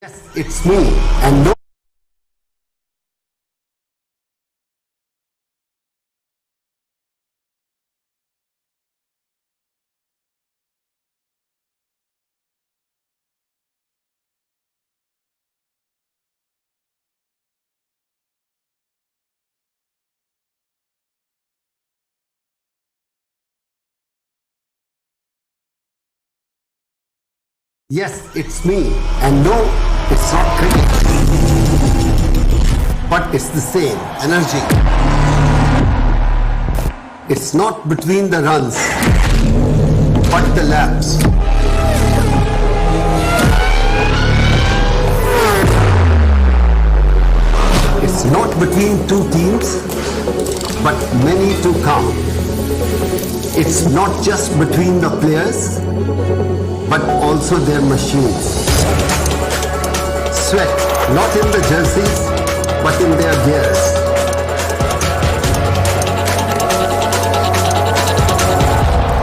Yes, it's me, and no. Yes, it's me, and no, it's not cricket. But it's the same energy. It's not between the runs, but the laps. It's not between two teams, but many to come. It's not just between the players, but also their machines. Sweat, not in the jerseys, but in their gears.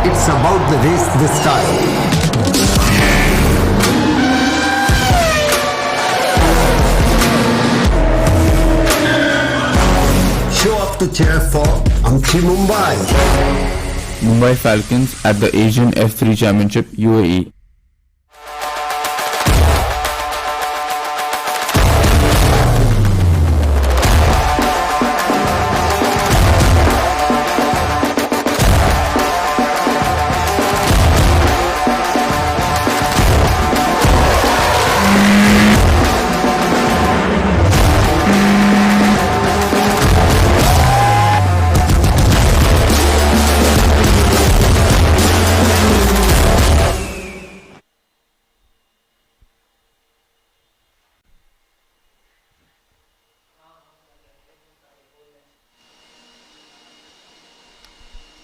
It's about the race this time. Show up to cheer for Mumbai. Mumbai Falcons at the Asian F3 Championship UAE.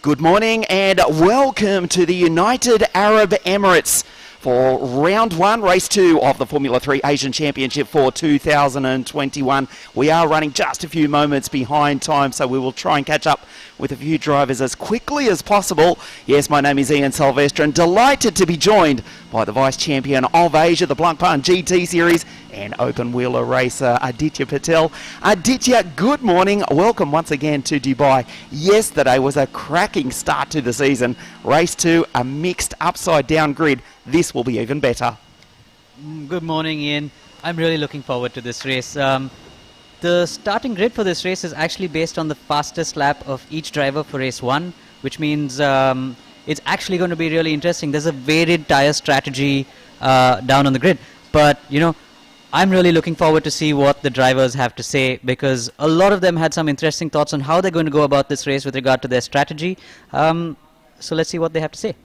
Good morning and welcome to the United Arab Emirates for round one, race two of the Formula 3 Asian Championship for 2021. We are running just a few moments behind time, so we will try and catch up with a few drivers as quickly as possible. Yes, my name is Ian Silvestre and delighted to be joined by the Vice Champion of Asia, the Blancpain GT Series and open wheeler racer Aditya Patel. Aditya, good morning. Welcome once again to Dubai. Yesterday was a cracking start to the season. Race two, a mixed upside down grid. This will be even better. Good morning, Ian. I'm really looking forward to this race. The starting grid for this race is actually based on the fastest lap of each driver for race one, which means it's actually going to be really interesting. There's a varied tire strategy down on the grid, but you know, I'm really looking forward to see what the drivers have to say, because a lot of them had some interesting thoughts on how they're going to go about this race with regard to their strategy. So let's see what they have to say.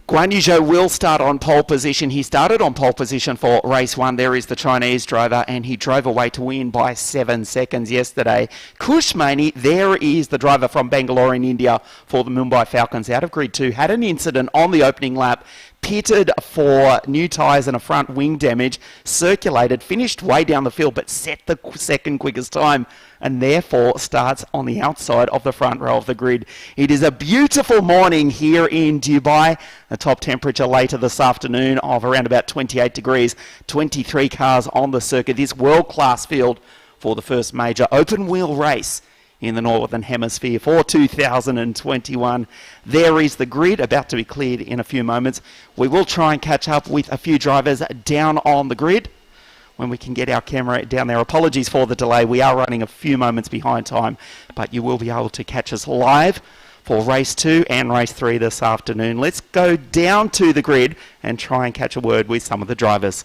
Guan Yuzhou will start on pole position. He started on pole position for race one. There is the Chinese driver, and he drove away to win by 7 seconds yesterday. Kush Maini, there is the driver from Bangalore in India for the Mumbai Falcons out of grid two. Had an incident on the opening lap, pitted for new tyres and a front wing damage, circulated, finished way down the field, but set the second quickest time, and therefore starts on the outside of the front row of the grid. It is a beautiful morning here in Dubai. The top temperature later this afternoon of around about 28 degrees, 23 cars on the circuit. This world-class field for the first major open wheel race in the Northern Hemisphere for 2021. There is the grid about to be cleared in a few moments. We will try and catch up with a few drivers down on the grid when we can get our camera down there. Apologies for the delay. We are running a few moments behind time, but you will be able to catch us live for race two and race three this afternoon. Let's go down to the grid and try and catch a word with some of the drivers.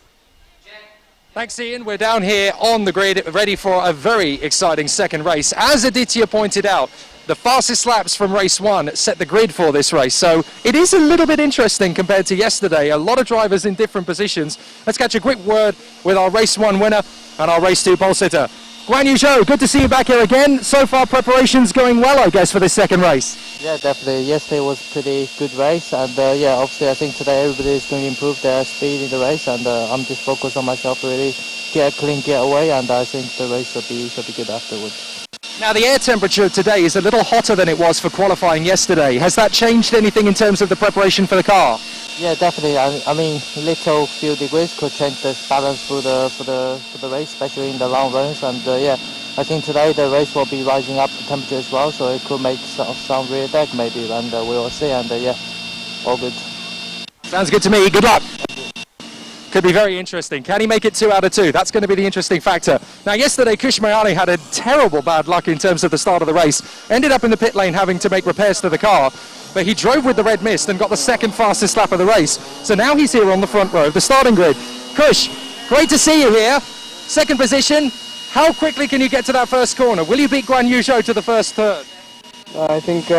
Thanks, Ian. We're down here on the grid, ready for a very exciting second race. As Aditya pointed out, the fastest laps from race one set the grid for this race. So it is a little bit interesting compared to yesterday. A lot of drivers in different positions. Let's catch a quick word with our race one winner and our race two pole sitter. Guan Yuzhou, good to see you back here again. So far, preparations going well, I guess, for this second race. Yeah, definitely. Yesterday was a pretty good race, and yeah, obviously I think today everybody is going to improve their speed in the race, and I'm just focused on myself to really get a clean getaway, and I think the race should be good afterwards. Now, the air temperature today is a little hotter than it was for qualifying yesterday. Has that changed anything in terms of the preparation for the car? Yeah, definitely. I mean, little few degrees could change the balance for the race, especially in the long runs. And yeah, I think today the race will be rising up the temperature as well, so it could make some rear deck maybe, and we will see. And yeah, all good. Sounds good to me. Good luck. Could be very interesting. Can he make it 2 out of 2? That's going to be the interesting factor. Now, yesterday, Kush had a terrible bad luck in terms of the start of the race. Ended up in the pit lane having to make repairs to the car, but he drove with the red mist and got the second fastest lap of the race. So now he's here on the front row of the starting grid. Kush, great to see you here. Second position. How quickly can you get to that first corner? Will you beat Guan Yuzhou to the first third? I think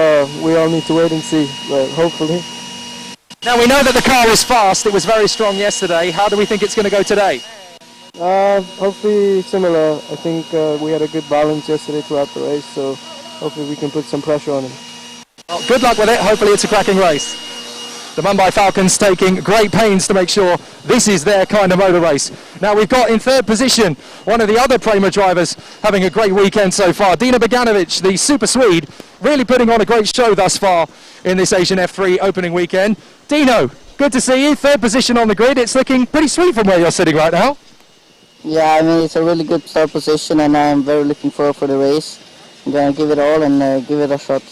we all need to wait and see, but hopefully. Now, we know that the car is fast. It was very strong yesterday. How do we think it's going to go today? Hopefully similar. I think we had a good balance yesterday throughout the race, so hopefully we can put some pressure on him. Well, good luck with it. Hopefully it's a cracking race. The Mumbai Falcons taking great pains to make sure this is their kind of motor race. Now, we've got in third position one of the other Prema drivers having a great weekend so far. Dino Buganovic, the Super Swede, really putting on a great show thus far in this Asian F3 opening weekend. Dino, good to see you. Third position on the grid. It's looking pretty sweet from where you're sitting right now. Yeah, I mean, it's a really good start position, and I'm very looking forward for the race. I'm going to give it all and give it a shot.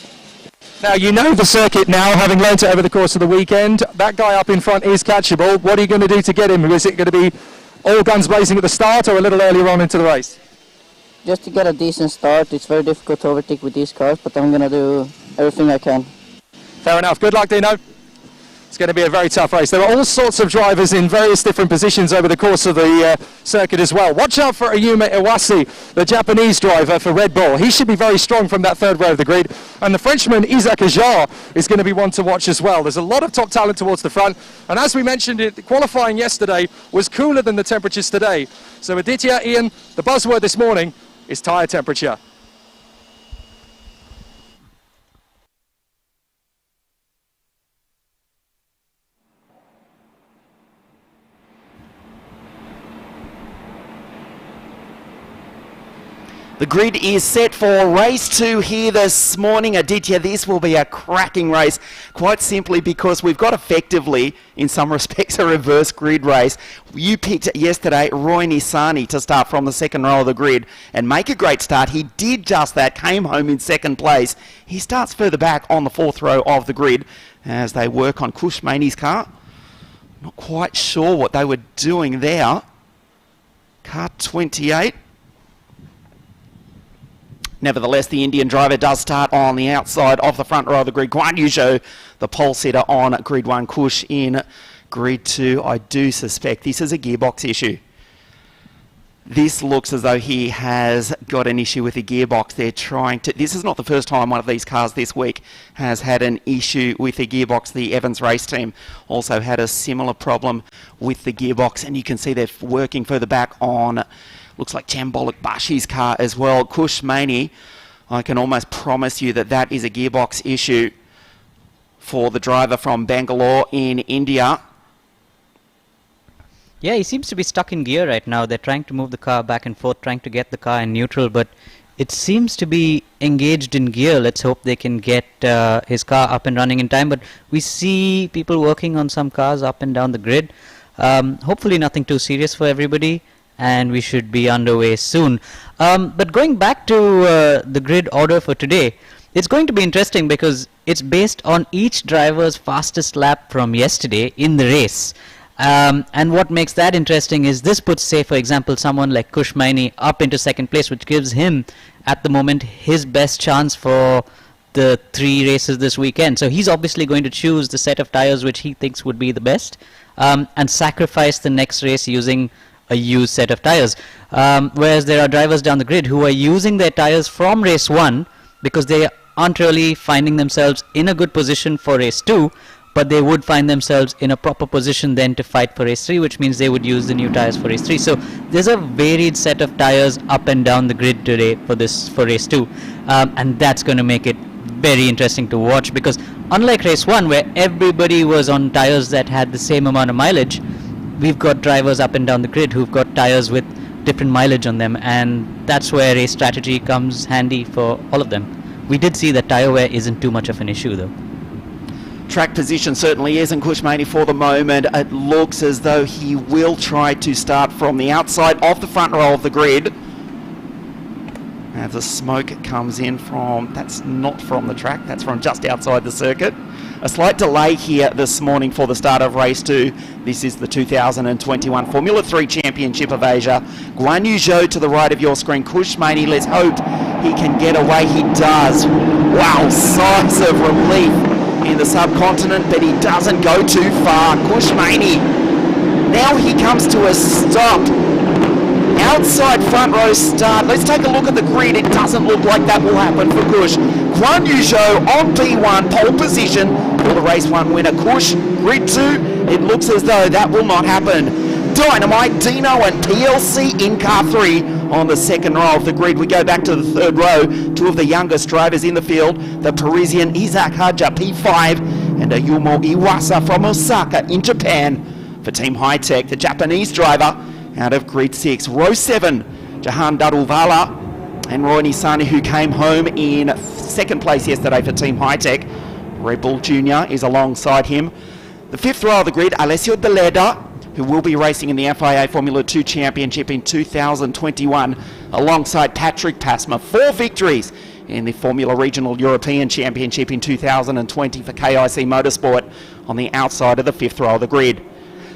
Now, you know the circuit now, having learnt it over the course of the weekend. That guy up in front is catchable. What are you going to do to get him? Is it going to be all guns blazing at the start or a little earlier on into the race? Just to get a decent start. It's very difficult to overtake with these cars, but I'm going to do everything I can. Fair enough. Good luck, Dino. It's going to be a very tough race. There are all sorts of drivers in various different positions over the course of the circuit as well. Watch out for Ayumu Iwase, the Japanese driver for Red Bull. He should be very strong from that third row of the grid. And the Frenchman, Isaac Ajar, is going to be one to watch as well. There's a lot of top talent towards the front. And as we mentioned, qualifying yesterday was cooler than the temperatures today. So Aditya, Ian, the buzzword this morning is tyre temperature. The grid is set for race 2 here this morning. Aditya, this will be a cracking race, quite simply because we've got effectively, in some respects, a reverse grid race. You picked yesterday Roy Nisani to start from the second row of the grid and make a great start. He did just that, came home in second place. He starts further back on the fourth row of the grid as they work on Kush Maini's car. Not quite sure what they were doing there. Car 28. Nevertheless, the Indian driver does start on the outside of the front row of the grid. Guan Yuzhou, the pole sitter on grid 1. Kush in grid 2. I do suspect this is a gearbox issue. This looks as though he has got an issue with the gearbox. They're trying to... This is not the first time one of these cars this week has had an issue with the gearbox. The Evans race team also had a similar problem with the gearbox, and you can see they're working further back on... Looks like Chambolik Bashi's car as well. Kush Maini, I can almost promise you that that is a gearbox issue for the driver from Bangalore in India. Yeah, he seems to be stuck in gear right now. They're trying to move the car back and forth, trying to get the car in neutral, but it seems to be engaged in gear. Let's hope they can get his car up and running in time. But we see people working on some cars up and down the grid. Hopefully nothing too serious for everybody, and we should be underway soon. But going back to the grid order for today, it's going to be interesting because it's based on each driver's fastest lap from yesterday in the race. And what makes that interesting is this puts, say, for example, someone like Kush Maini up into second place, which gives him, at the moment, his best chance for the 3 races this weekend. So he's obviously going to choose the set of tires which he thinks would be the best, and sacrifice the next race using a used set of tires. Whereas there are drivers down the grid who are using their tires from race 1 because they aren't really finding themselves in a good position for race 2, but they would find themselves in a proper position then to fight for race 3, which means they would use the new tires for race 3. So there's a varied set of tires up and down the grid today for race 2, and that's going to make it very interesting to watch, because unlike race 1 where everybody was on tires that had the same amount of mileage, we've got drivers up and down the grid who've got tires with different mileage on them, and that's where race strategy comes handy for all of them. We did see that tire wear isn't too much of an issue though. Track position certainly isn't Kush Maini for the moment. It looks as though he will try to start from the outside of the front row of the grid. As the smoke comes in from, that's not from the track, that's from just outside the circuit. A slight delay here this morning for the start of race 2. This is the 2021 Formula 3 Championship of Asia. Guan Yuzhou to the right of your screen. Kush Maini, let's hope he can get away. He does. Wow, sighs of relief in the subcontinent, but he doesn't go too far. Kush Maini, now he comes to a stop. Outside front row start. Let's take a look at the grid. It doesn't look like that will happen for Kush. Guan Yuzhou on P1, pole position for the race 1 winner. Kush, grid 2, it looks as though that will not happen. Dynamite, Dino and PLC in car 3 on the second row of the grid. We go back to the third row. 2 of the youngest drivers in the field. The Parisian Isaac Haja, P5, and Ayumu Iwasa from Osaka in Japan. For Team High Tech, the Japanese driver out of grid 6. Row 7, Jehan Daruvala and Roy Nisani, who came home in second place yesterday for Team High Tech. Red Bull Jr. is alongside him. The fifth row of the grid, Alessio De Leda, who will be racing in the FIA Formula 2 Championship in 2021, alongside Patrick Pasma. 4 victories in the Formula Regional European Championship in 2020 for KIC Motorsport on the outside of the fifth row of the grid.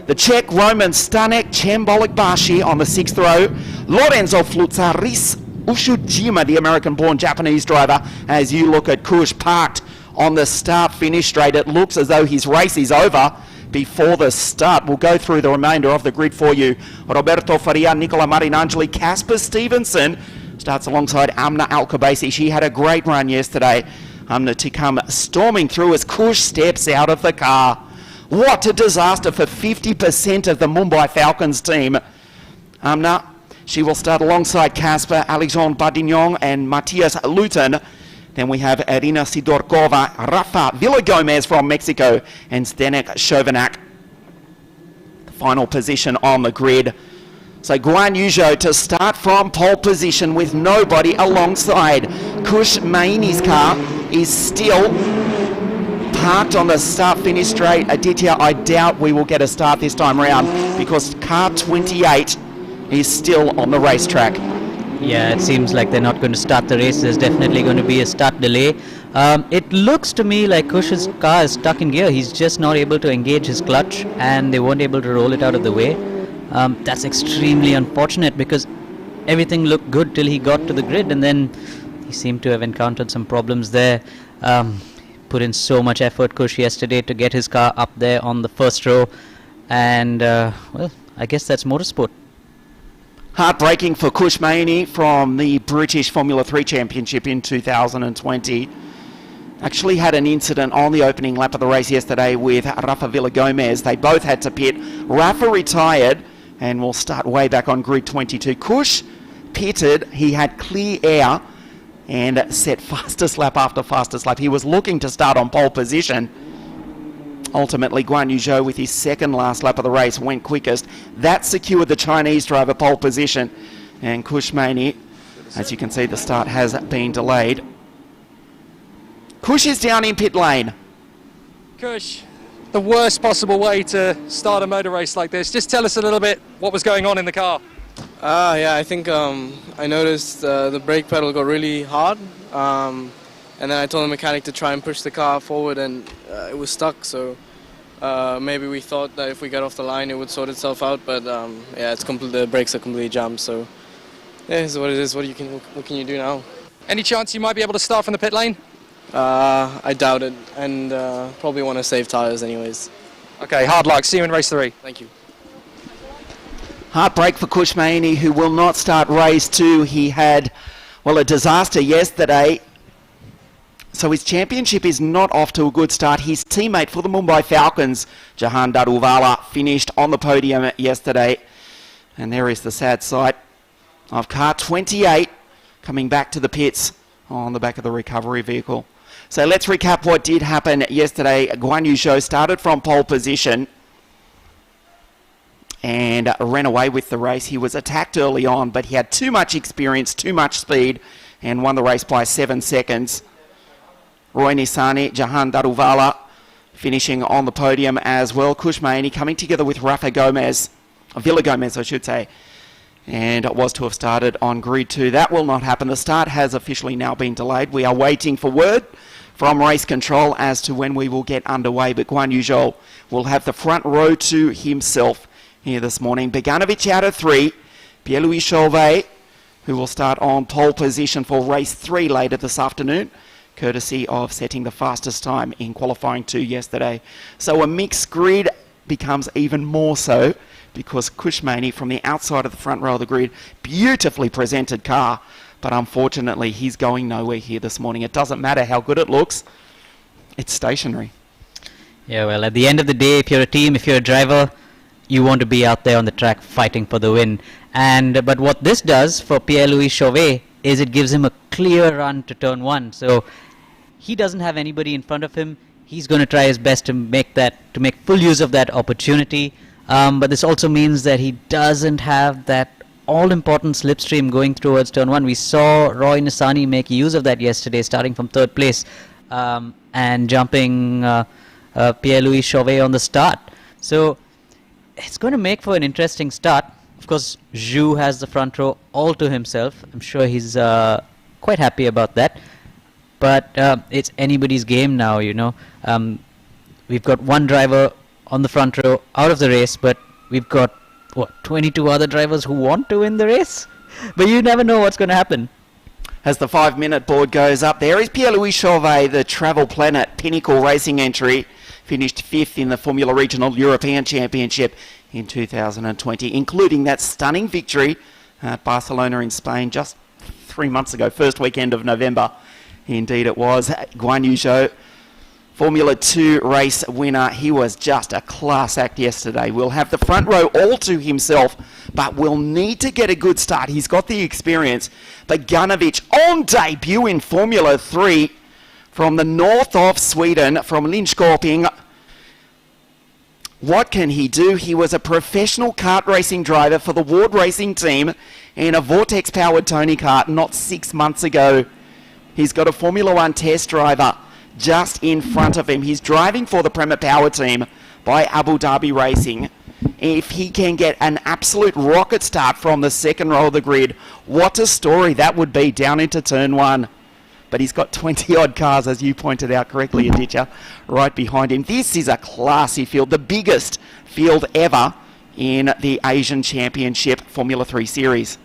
The Czech Roman Stanek Chembolik Bashi on the 6th row. Lorenzo Flutzaris Ushujima, the American-born Japanese driver, as you look at Kush parked on the start-finish straight. It looks as though his race is over before the start. We'll go through the remainder of the grid for you. Roberto Faria, Nicola Marinangeli, Casper Stevenson starts alongside Amna Alkabasi. She had a great run yesterday. Amna to come storming through as Kush steps out of the car. What a disaster for 50% of the Mumbai Falcons team. Amna, she will start alongside Casper, Alexandre Badignon and Matthias Luton. Then we have Irina Sidorkova, Rafa Villagomez from Mexico, and Zdenek Chauvet. The final position on the grid. So Guan Yuzhou to start from pole position with nobody alongside. Kush Maini's car is still parked on the start-finish straight. Aditya, I doubt we will get a start this time around because car 28 is still on the racetrack. Yeah, it seems like they're not going to start the race. There's definitely going to be a start delay. It looks to me like Kush's car is stuck in gear. He's just not able to engage his clutch and they weren't able to roll it out of the way. That's extremely unfortunate because everything looked good till he got to the grid and then he seemed to have encountered some problems there. Put in so much effort, Kush, yesterday to get his car up there on the first row, and well, I guess that's motorsport. Heartbreaking for Kush Maini from the British Formula 3 Championship in 2020. Actually had an incident on the opening lap of the race yesterday with Rafa Villagomez. They both had to pit. Rafa retired and will start way back on grid 22. Kush pitted, he had clear air and set fastest lap after fastest lap. He was looking to start on pole position. Ultimately, Guan Yuzhou, with his second last lap of the race, went quickest. That secured the Chinese driver pole position. And Kush Maini, as you can see, the start has been delayed. Kush is down in pit lane. Kush, the worst possible way to start a motor race like this. Just tell us a little bit what was going on in the car. Yeah, I think I noticed the brake pedal got really hard, and then I told the mechanic to try and push the car forward, and it was stuck. So maybe we thought that if we got off the line, it would sort itself out. But yeah, the brakes are completely jammed. So yeah, it's what it is. What can you do now? Any chance you might be able to start from the pit lane? I doubt it, and probably want to save tires anyways. Okay, hard luck. See you in race 3. Thank you. Heartbreak for Kush Maini, who will not start race 2. He had, well, a disaster yesterday. So his championship is not off to a good start. His teammate for the Mumbai Falcons, Jehan Daruvala, finished on the podium yesterday. And there is the sad sight of car 28 coming back to the pits on the back of the recovery vehicle. So let's recap what did happen yesterday. Guan Yuzhou started from pole position and ran away with the race. He was attacked early on, but he had too much experience, too much speed, and won the race by 7 seconds. Roy Nisani, Jehan Daruvala finishing on the podium as well. Kush Maini coming together with Villa Gomez, I should say. And it was to have started on grid 2. That will not happen. The start has officially now been delayed. We are waiting for word from race control as to when we will get underway. But Guan Yuzhou will have the front row to himself here this morning. Buganovic out of 3. Pierre Chauvet, who will start on pole position for race 3 later this afternoon, courtesy of setting the fastest time in qualifying 2 yesterday. So a mixed grid becomes even more so because Kush Maini from the outside of the front row of the grid, beautifully presented car, but unfortunately he's going nowhere here this morning. It doesn't matter how good it looks, it's stationary. Yeah, well, at the end of the day, if you're a team, if you're a driver, you want to be out there on the track fighting for the win. But what this does for Pierre-Louis Chauvet is it gives him a clear run to turn 1. So he doesn't have anybody in front of him. He's going to try his best to make full use of that opportunity. But this also means that he doesn't have that all-important slipstream going towards turn 1. We saw Roy Nissany make use of that yesterday, starting from 3rd place and jumping Pierre-Louis Chauvet on the start. So it's going to make for an interesting start. Of course, Yuzhou has the front row all to himself. I'm sure he's quite happy about that. But it's anybody's game now, you know. We've got one driver on the front row out of the race, but we've got, 22 other drivers who want to win the race? But you never know what's going to happen. As the 5-minute board goes up, there is Pierre-Louis Chauvet, the Travel Planet Pinnacle Racing entry, finished 5th in the Formula Regional European Championship in 2020, including that stunning victory at Barcelona in Spain just 3 months ago, first weekend of November. Indeed it was. Guan Yuzhou, Formula 2 race winner. He was just a class act yesterday. Will have the front row all to himself, but will need to get a good start. He's got the experience. Buganovic on debut in Formula 3 from the north of Sweden, from Linköping. What can he do? He was a professional kart racing driver for the Ward Racing team in a Vortex-powered Tony kart not 6 months ago. He's got a Formula 1 test driver just in front of him. He's driving for the Premier Power team by Abu Dhabi Racing. If he can get an absolute rocket start from the second row of the grid, what a story that would be down into turn 1. But he's got 20-odd cars, as you pointed out correctly, Aditya, right behind him. This is a classy field, the biggest field ever in the Asian Championship Formula 3 Series.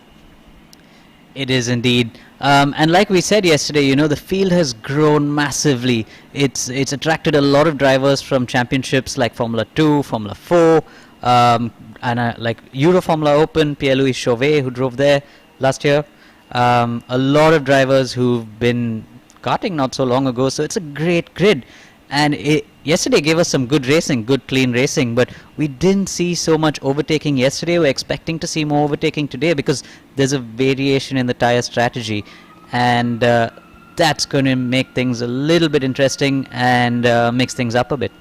It is indeed. And like we said yesterday, you know, the field has grown massively. It's attracted a lot of drivers from championships like Formula 2, Formula 4, and like Euro Formula Open, Pierre-Louis Chauvet, who drove there last year. A lot of drivers who've been karting not so long ago, so it's a great grid. And yesterday gave us some good racing, good clean racing, but we didn't see so much overtaking yesterday. We're expecting to see more overtaking today because there's a variation in the tyre strategy, and that's going to make things a little bit interesting and mix things up a bit.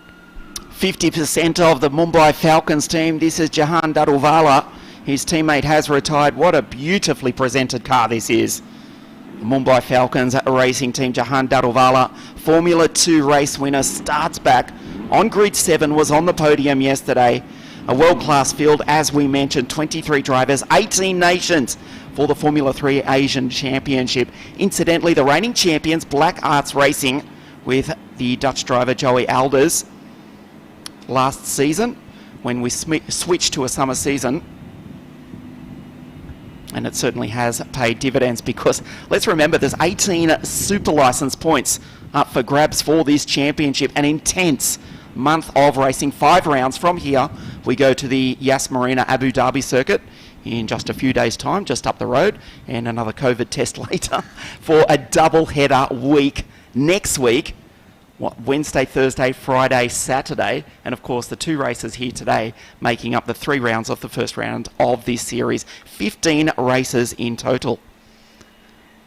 50% of the Mumbai Falcons team. This is Jehan Daruvala. His teammate has retired. What a beautifully presented car this is. The Mumbai Falcons racing team, Jehan Daruvala, Formula 2 race winner, starts back on grid 7, was on the podium yesterday. A world-class field, as we mentioned, 23 drivers, 18 nations for the Formula 3 Asian Championship. Incidentally, the reigning champions, Black Arts Racing, with the Dutch driver Joey Alders last season when we switched to a summer season. And it certainly has paid dividends because, let's remember, there's 18 super license points up for grabs for this championship. An intense month of racing. 5 rounds from here. We go to the Yas Marina Abu Dhabi circuit in just a few days' time, just up the road, and another COVID test later for a double-header week next week. Wednesday, Thursday, Friday, Saturday, and of course the 2 races here today making up the 3 rounds of the first round of this series. 15 races in total.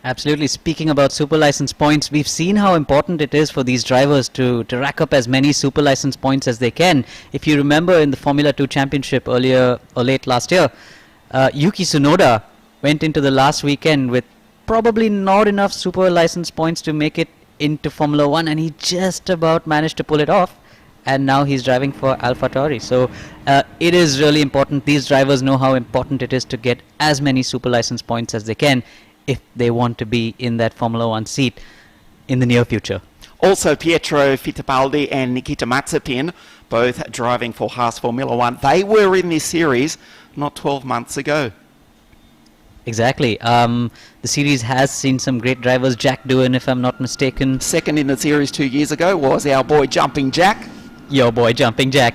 Absolutely. Speaking about super license points, we've seen how important it is for these drivers to rack up as many super license points as they can. If you remember in the Formula 2 Championship earlier or late last year, Yuki Tsunoda went into the last weekend with probably not enough super license points to make it into Formula 1, and he just about managed to pull it off. and now he's driving for AlphaTauri. So it is really important. These drivers know how important it is to get as many super license points as they can if they want to be in that Formula One seat in the near future. Also, Pietro Fittipaldi and Nikita Mazepin, both driving for Haas Formula One. They were in this series not 12 months ago. Exactly. The series has seen some great drivers. Jack Doohan, if I'm not mistaken. Second in the series 2 years ago was our boy Jumping Jack. Your boy Jumping Jack.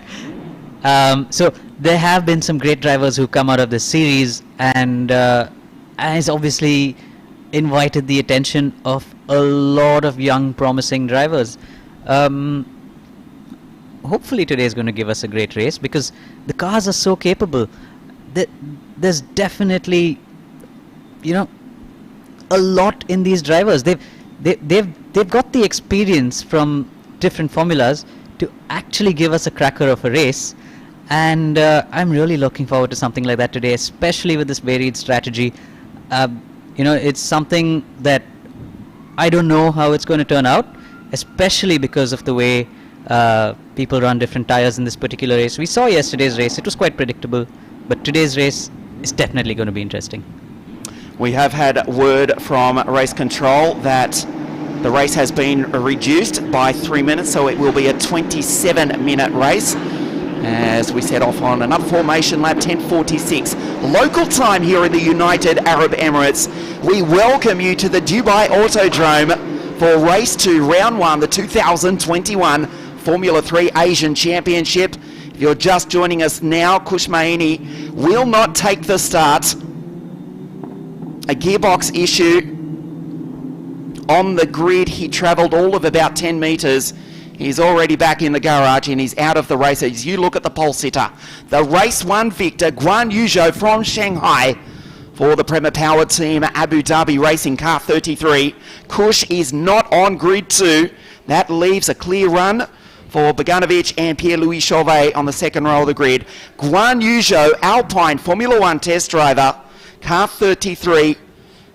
So there have been some great drivers who come out of this series, and has obviously invited the attention of a lot of young promising drivers. Hopefully today is going to give us a great race, because the cars are so capable. There's definitely, you know, a lot in these drivers. They've got the experience from different formulas to actually give us a cracker of a race, and I'm really looking forward to something like that today, especially with this varied strategy. You know, it's something that I don't know how it's going to turn out, especially because of the way people run different tires in this particular race. We saw yesterday's race, it was quite predictable, but today's race is definitely going to be interesting. We have had word from race control that the race has been reduced by 3 minutes, so it will be a 27-minute race as we set off on another formation lap, 10:46 local time here in the United Arab Emirates. We welcome you to the Dubai Autodrome for race 2, round 1, the 2021 Formula 3 Asian Championship. If you're just joining us now, Kush Maini will not take the start. A gearbox issue on the grid. He travelled all of about 10 metres. He's already back in the garage and he's out of the race. As you look at the pole sitter, the race 1 victor, Guan Yuzhou from Shanghai for the Premier Power Team Abu Dhabi Racing Car 33. Kush is not on grid 2. That leaves a clear run for Buganovic and Pierre Chauvet on the second row of the grid. Guan Yuzhou, Alpine Formula 1 test driver, Car 33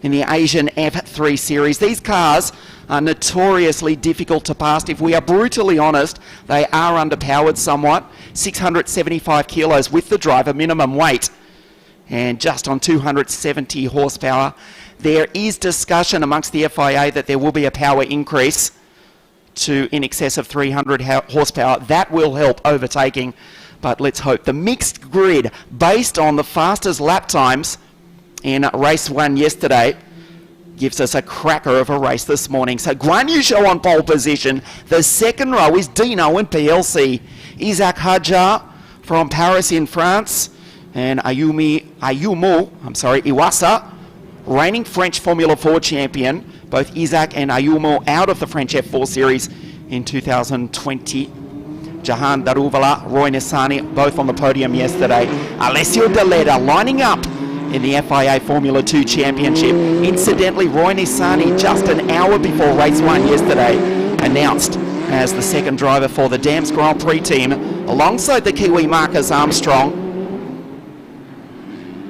in the Asian F3 series. These cars are notoriously difficult to pass. If we are brutally honest, they are underpowered somewhat. 675 kilos with the driver minimum weight and just on 270 horsepower. There is discussion amongst the FIA that there will be a power increase to in excess of 300 horsepower. That will help overtaking, but let's hope. The mixed grid, based on the fastest lap times in race 1 yesterday, gives us a cracker of a race this morning. So Guan Yuzhou on pole position. The second row is Dino and PLC. Isaac Hadjar from Paris in France, and Iwasa, reigning French Formula 4 champion. Both Isaac and Ayumu out of the French F4 series in 2020. Jehan, Daruvala, Roy Nissany, both on the podium yesterday. Alessio Deleda lining up in the FIA Formula 2 Championship. Incidentally, Roy Nissany, just an hour before race 1 yesterday, announced as the second driver for the Dams Grand Prix team, alongside the Kiwi Marcus Armstrong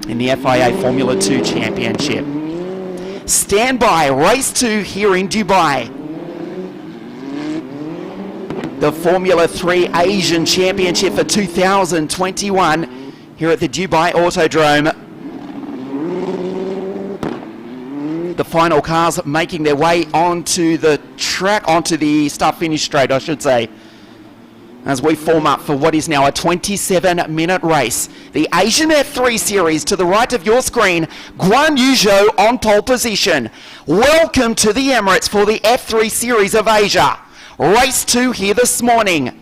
in the FIA Formula 2 Championship. Stand by, race 2 here in Dubai. The Formula 3 Asian Championship for 2021 here at the Dubai Autodrome. The final cars making their way onto the track, onto the start-finish straight, I should say, as we form up for what is now a 27-minute race. The Asian F3 series to the right of your screen, Guan Yuzhou on pole position. Welcome to the Emirates for the F3 series of Asia. Race 2 here this morning.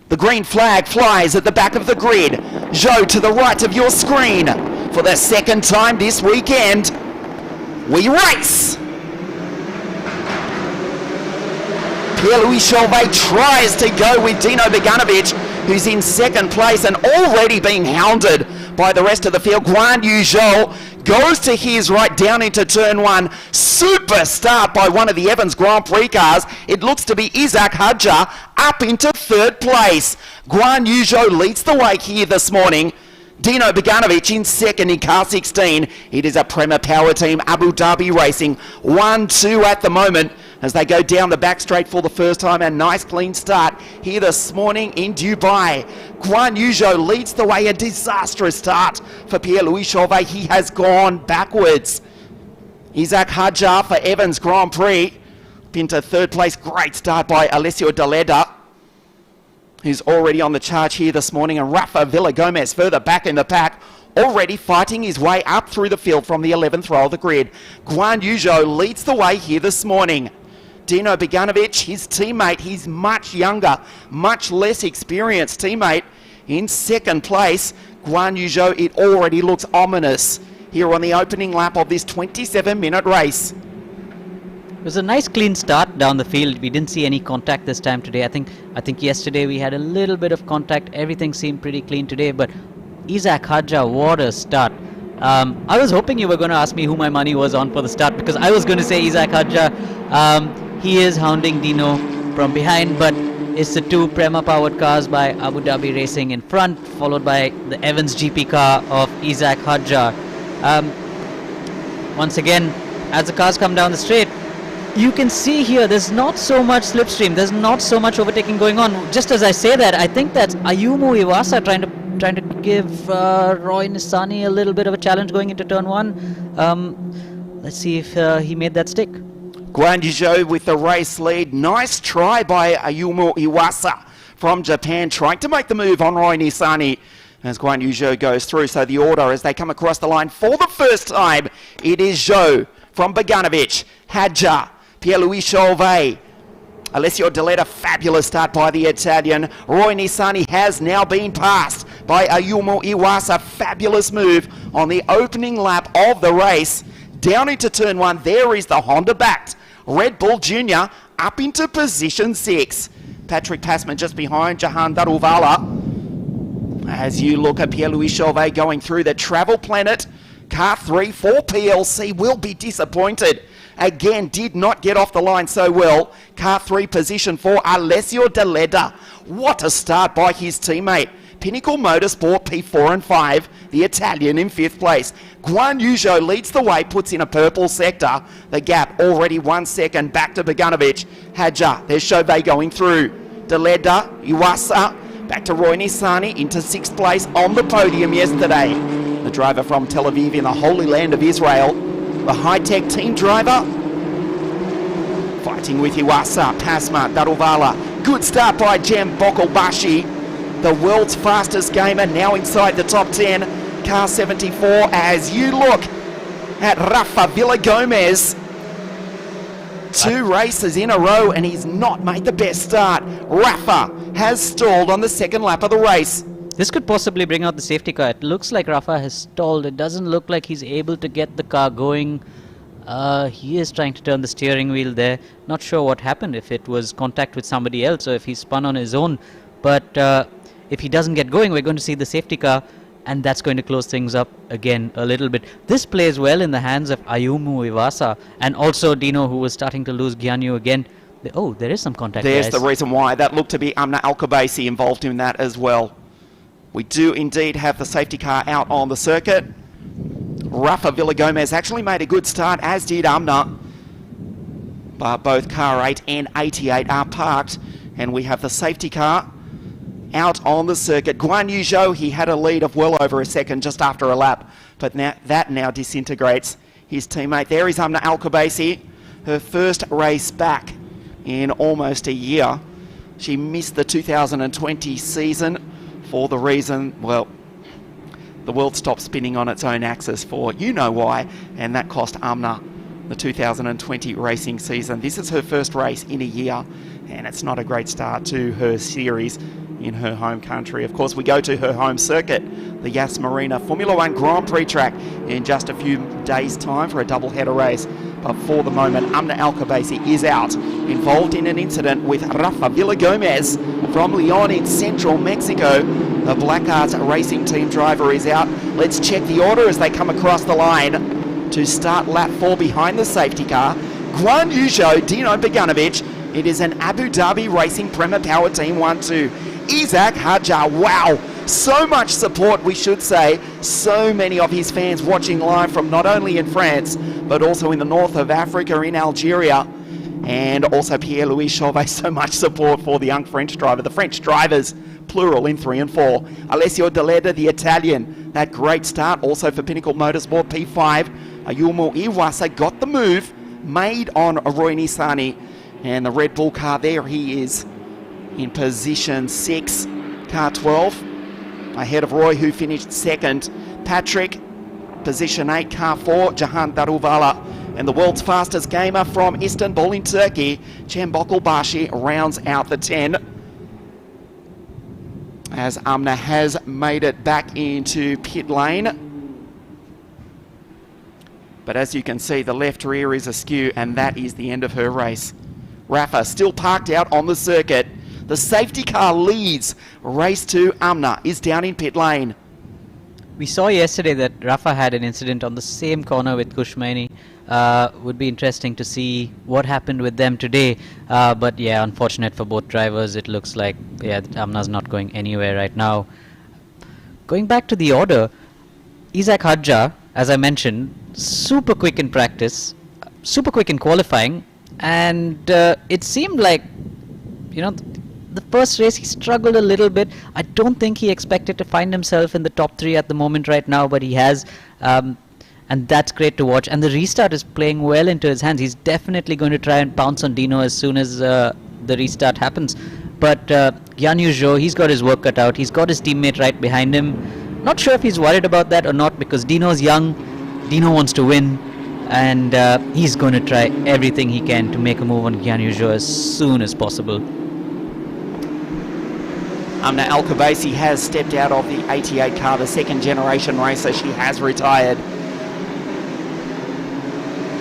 The green flag flies at the back of the grid. Zhou to the right of your screen. For the second time this weekend, we race. Pierre Chauvet tries to go with Dino Buganovic, who's in second place and already being hounded by the rest of the field. Guan Yuzhou goes to his right down into turn 1. Super start by one of the Evans Grand Prix cars. It looks to be Isaac Hadjar up into third place. Guan Yuzhou leads the way here this morning. Dino Buganovic in second in car 16. It is a Premier Power Team Abu Dhabi Racing 1-2 at the moment as they go down the back straight for the first time. A nice clean start here this morning in Dubai. Guan Yuzhou leads the way. A disastrous start for Pierre Chauvet. He has gone backwards. Isaac Hadjar for Evans Grand Prix into third place. Great start by Alessio Daleda, who's already on the charge here this morning. And Rafa Villagomez further back in the pack, already fighting his way up through the field from the 11th row of the grid. Guan Yuzhou leads the way here this morning. Dino Buganovic, his teammate, his much younger, much less experienced teammate, in second place. Guan Yuzhou, it already looks ominous here on the opening lap of this 27-minute race. It was a nice clean start down the field. We didn't see any contact this time today. I think yesterday we had a little bit of contact. Everything seemed pretty clean today, but Isaac Hadjar, what a start. I was hoping you were going to ask me who my money was on for the start, because I was going to say Isaac Hadjar. He is hounding Dino from behind, but it's the two Prema-powered cars by Abu Dhabi Racing in front, followed by the Evans GP car of Isaac Hadjar. Once again, as the cars come down the straight, you can see here there's not so much slipstream, there's not so much overtaking going on. Just as I say that, I think that's Ayumu Iwasa trying to give Roy Nissany a little bit of a challenge going into turn one. Let's see if he made that stick. Guan Yuzhou with the race lead. Nice try by Ayumu Iwasa from Japan, trying to make the move on Roy Nissany as Guan Yuzhou goes through. So the order as they come across the line for the first time, it is Zhou from Buganovic, Hadjar, Pierre-Louis Chauvet, Alessio Daleda. Fabulous start by the Italian. Roy Nissany has now been passed by Ayumu Iwasa. Fabulous move on the opening lap of the race. Down into turn one, there is the Honda-backed Red Bull Junior up into position 6. Patrick Passman just behind Jehan Daruvala. As you look at Pierre-Louis Chauvet going through the Travel Planet. Car 3 for PLC will be disappointed. Again, did not get off the line so well. Car 3 position for Alessio Daleda. What a start by his teammate. Pinnacle Motorsport P4 and 5, the Italian in 5th place. Guan Yuzhou leads the way, puts in a purple sector. The gap already 1 second back to Buganovic. Hadjar, there's Chauvet going through. Daleda, Iwasa, back to Roy Nissany into 6th place on the podium yesterday. The driver from Tel Aviv in the Holy Land of Israel. The high-tech team driver fighting with Iwasa, Pasma, Daruvala. Good start by Jem Bokobashi. The world's fastest gamer now inside the top 10. Car 74 as you look at Rafa Villagomez. 2 races in a row and he's not made the best start. Rafa has stalled on the second lap of the race. This could possibly bring out the safety car. It looks like Rafa has stalled. It doesn't look like he's able to get the car going. He is trying to turn the steering wheel there. Not sure what happened, if it was contact with somebody else or if he spun on his own. But if he doesn't get going, we're going to see the safety car, and that's going to close things up again a little bit. This plays well in the hands of Ayumu Iwasa and also Dino, who was starting to lose Guanyu again. Oh, there is some contact. There's guys. the reason why. That looked to be Amna Al-Khabaisi involved in that as well. We do indeed have the safety car out on the circuit. Rafa Villagomez actually made a good start, as did Amna. But both car 8 and 88 are parked, and we have the safety car out on the circuit. Guan Yuzhou, he had a lead of well over a second just after a lap, but that now disintegrates. His teammate there is Amna Al-Khabaisi, her first race back in almost a year. She missed the 2020 season for the reason, well, the world stopped spinning on its own axis for you know why, and that cost Amna the 2020 racing season. This is her first race in a year, and it's not a great start to her series in her home country. Of course, we go to her home circuit, the Yas Marina Formula One Grand Prix track, in just a few days' time for a double-header race. But for the moment, Amna Al-Khabaisi is out, involved in an incident with Rafa Villagomez from Leon in central Mexico. The Black Arts racing team driver is out. Let's check the order as they come across the line to start lap 4 behind the safety car. Guan Yuzhou, Dino Buganovic. It is an Abu Dhabi Racing Prema Power Team 1-2. Isaac Hadjar, wow, so much support, we should say. So many of his fans watching live from not only in France, but also in the north of Africa, in Algeria. and also Pierre-Louis Chauvet. So much support for the young French driver. The French drivers, plural, in 3 and 4. Alessio Deleda, the Italian, that great start also for Pinnacle Motorsport, P5. Ayumu Iwasa got the move, made on Roy Nissany, and the Red Bull car, there he is in position 6, car 12, ahead of Roy, who finished second. Patrick, position 8, car 4, Jehan Daruvala. And the world's fastest gamer from Istanbul in Turkey, Cem Bokulbashi, rounds out the 10. As Amna has made it back into pit lane. But as you can see, the left rear is askew, and that is the end of her race. Rafa still parked out on the circuit. The safety car leads. Race 2, Amna is down in pit lane. We saw yesterday that Rafa had an incident on the same corner with Kush Maini. Would be interesting to see what happened with them today. But yeah, unfortunate for both drivers. It looks like Amna's not going anywhere right now. Going back to the order, Isaac Hadja, as I mentioned, super quick in practice, super quick in qualifying, and it seemed like, the first race he struggled a little bit. I don't think he expected to find himself in the top 3 at the moment right now, but he has, and that's great to watch. And the restart is playing well into his hands. He's definitely going to try and pounce on Dino as soon as the restart happens. But Guan Yuzhou, he's got his work cut out. He's got his teammate right behind him. Not sure if he's worried about that or not, because Dino's young. Dino wants to win, and he's going to try everything he can to make a move on Guan Yuzhou as soon as possible. Amna Al-Khabaisi has stepped out of the 88 car, the second generation racer. She has retired.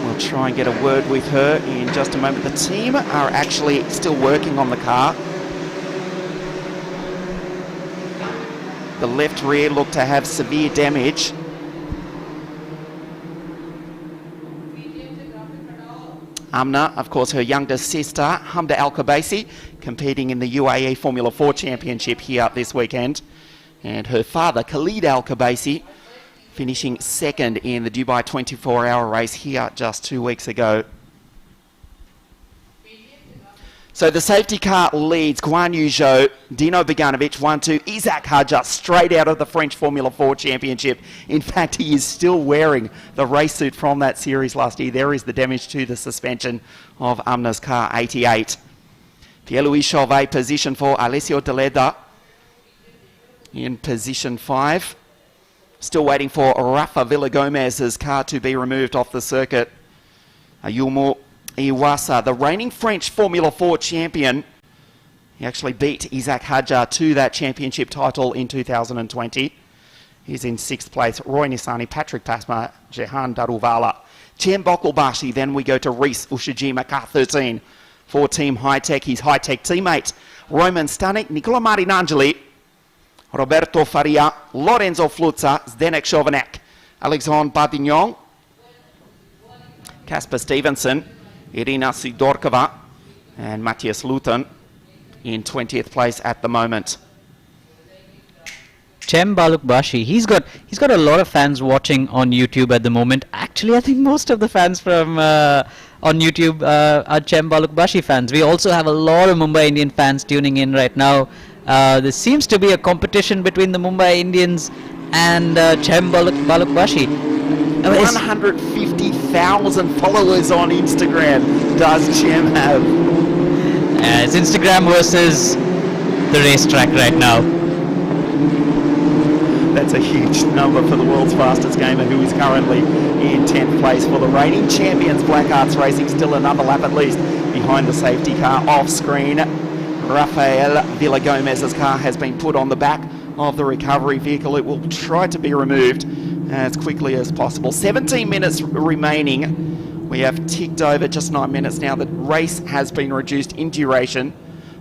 We'll try and get a word with her in just a moment. The team are actually still working on the car. The left rear looked to have severe damage. Amna, of course, her youngest sister, Hamda Al-Khabaisi, competing in the UAE Formula 4 Championship here this weekend. And her father, Khalid Al-Khabaisi, finishing second in the Dubai 24-hour race here just 2 weeks ago. So the safety car leads Guan Yuzhou, Dino Buganovic 1-2, Isaac Hadja straight out of the French Formula 4 Championship. In fact, he is still wearing the race suit from that series last year. There is the damage to the suspension of Amna's car 88. Pierre-Louis Chauvet, position 4, Alessio Deleda in position 5. Still waiting for Rafa Villagomez's car to be removed off the circuit. Ayumu Iwasa, the reigning French Formula 4 champion. He actually beat Isaac Hadja to that championship title in 2020. He's in 6th place. Roy Nissany, Patrick Pasma, Jehan Daruvala. Cem Bokulbashi, then we go to Reese Ushijima, car 13. For Team High Tech, his High Tech teammate, Roman Stanek, Nicola Marinangeli, Roberto Faria, Lorenzo Fluzza, Zdenek Chovanec, Alexandre Bardignon, Casper Stevenson, Irina Sidorkova, and Matthias Luton in 20th place at the moment. Cem Balukbashi, he's got a lot of fans watching on YouTube at the moment. Actually, I think most of the fans from on YouTube are Cem Balukbashi fans. We also have a lot of Mumbai Indian fans tuning in right now. There seems to be a competition between the Mumbai Indians and Cem Balukbashi. 150,000 followers on Instagram does Cem have. It's Instagram versus the racetrack right now. That's a huge number for the world's fastest gamer, who is currently in 10th place. For the reigning champions, Black Arts Racing, still another lap at least behind the safety car. Off screen, Rafael Villagomez's car has been put on the back of the recovery vehicle. It will try to be removed as quickly as possible. 17 minutes remaining. We have ticked over just 9 minutes now. The race has been reduced in duration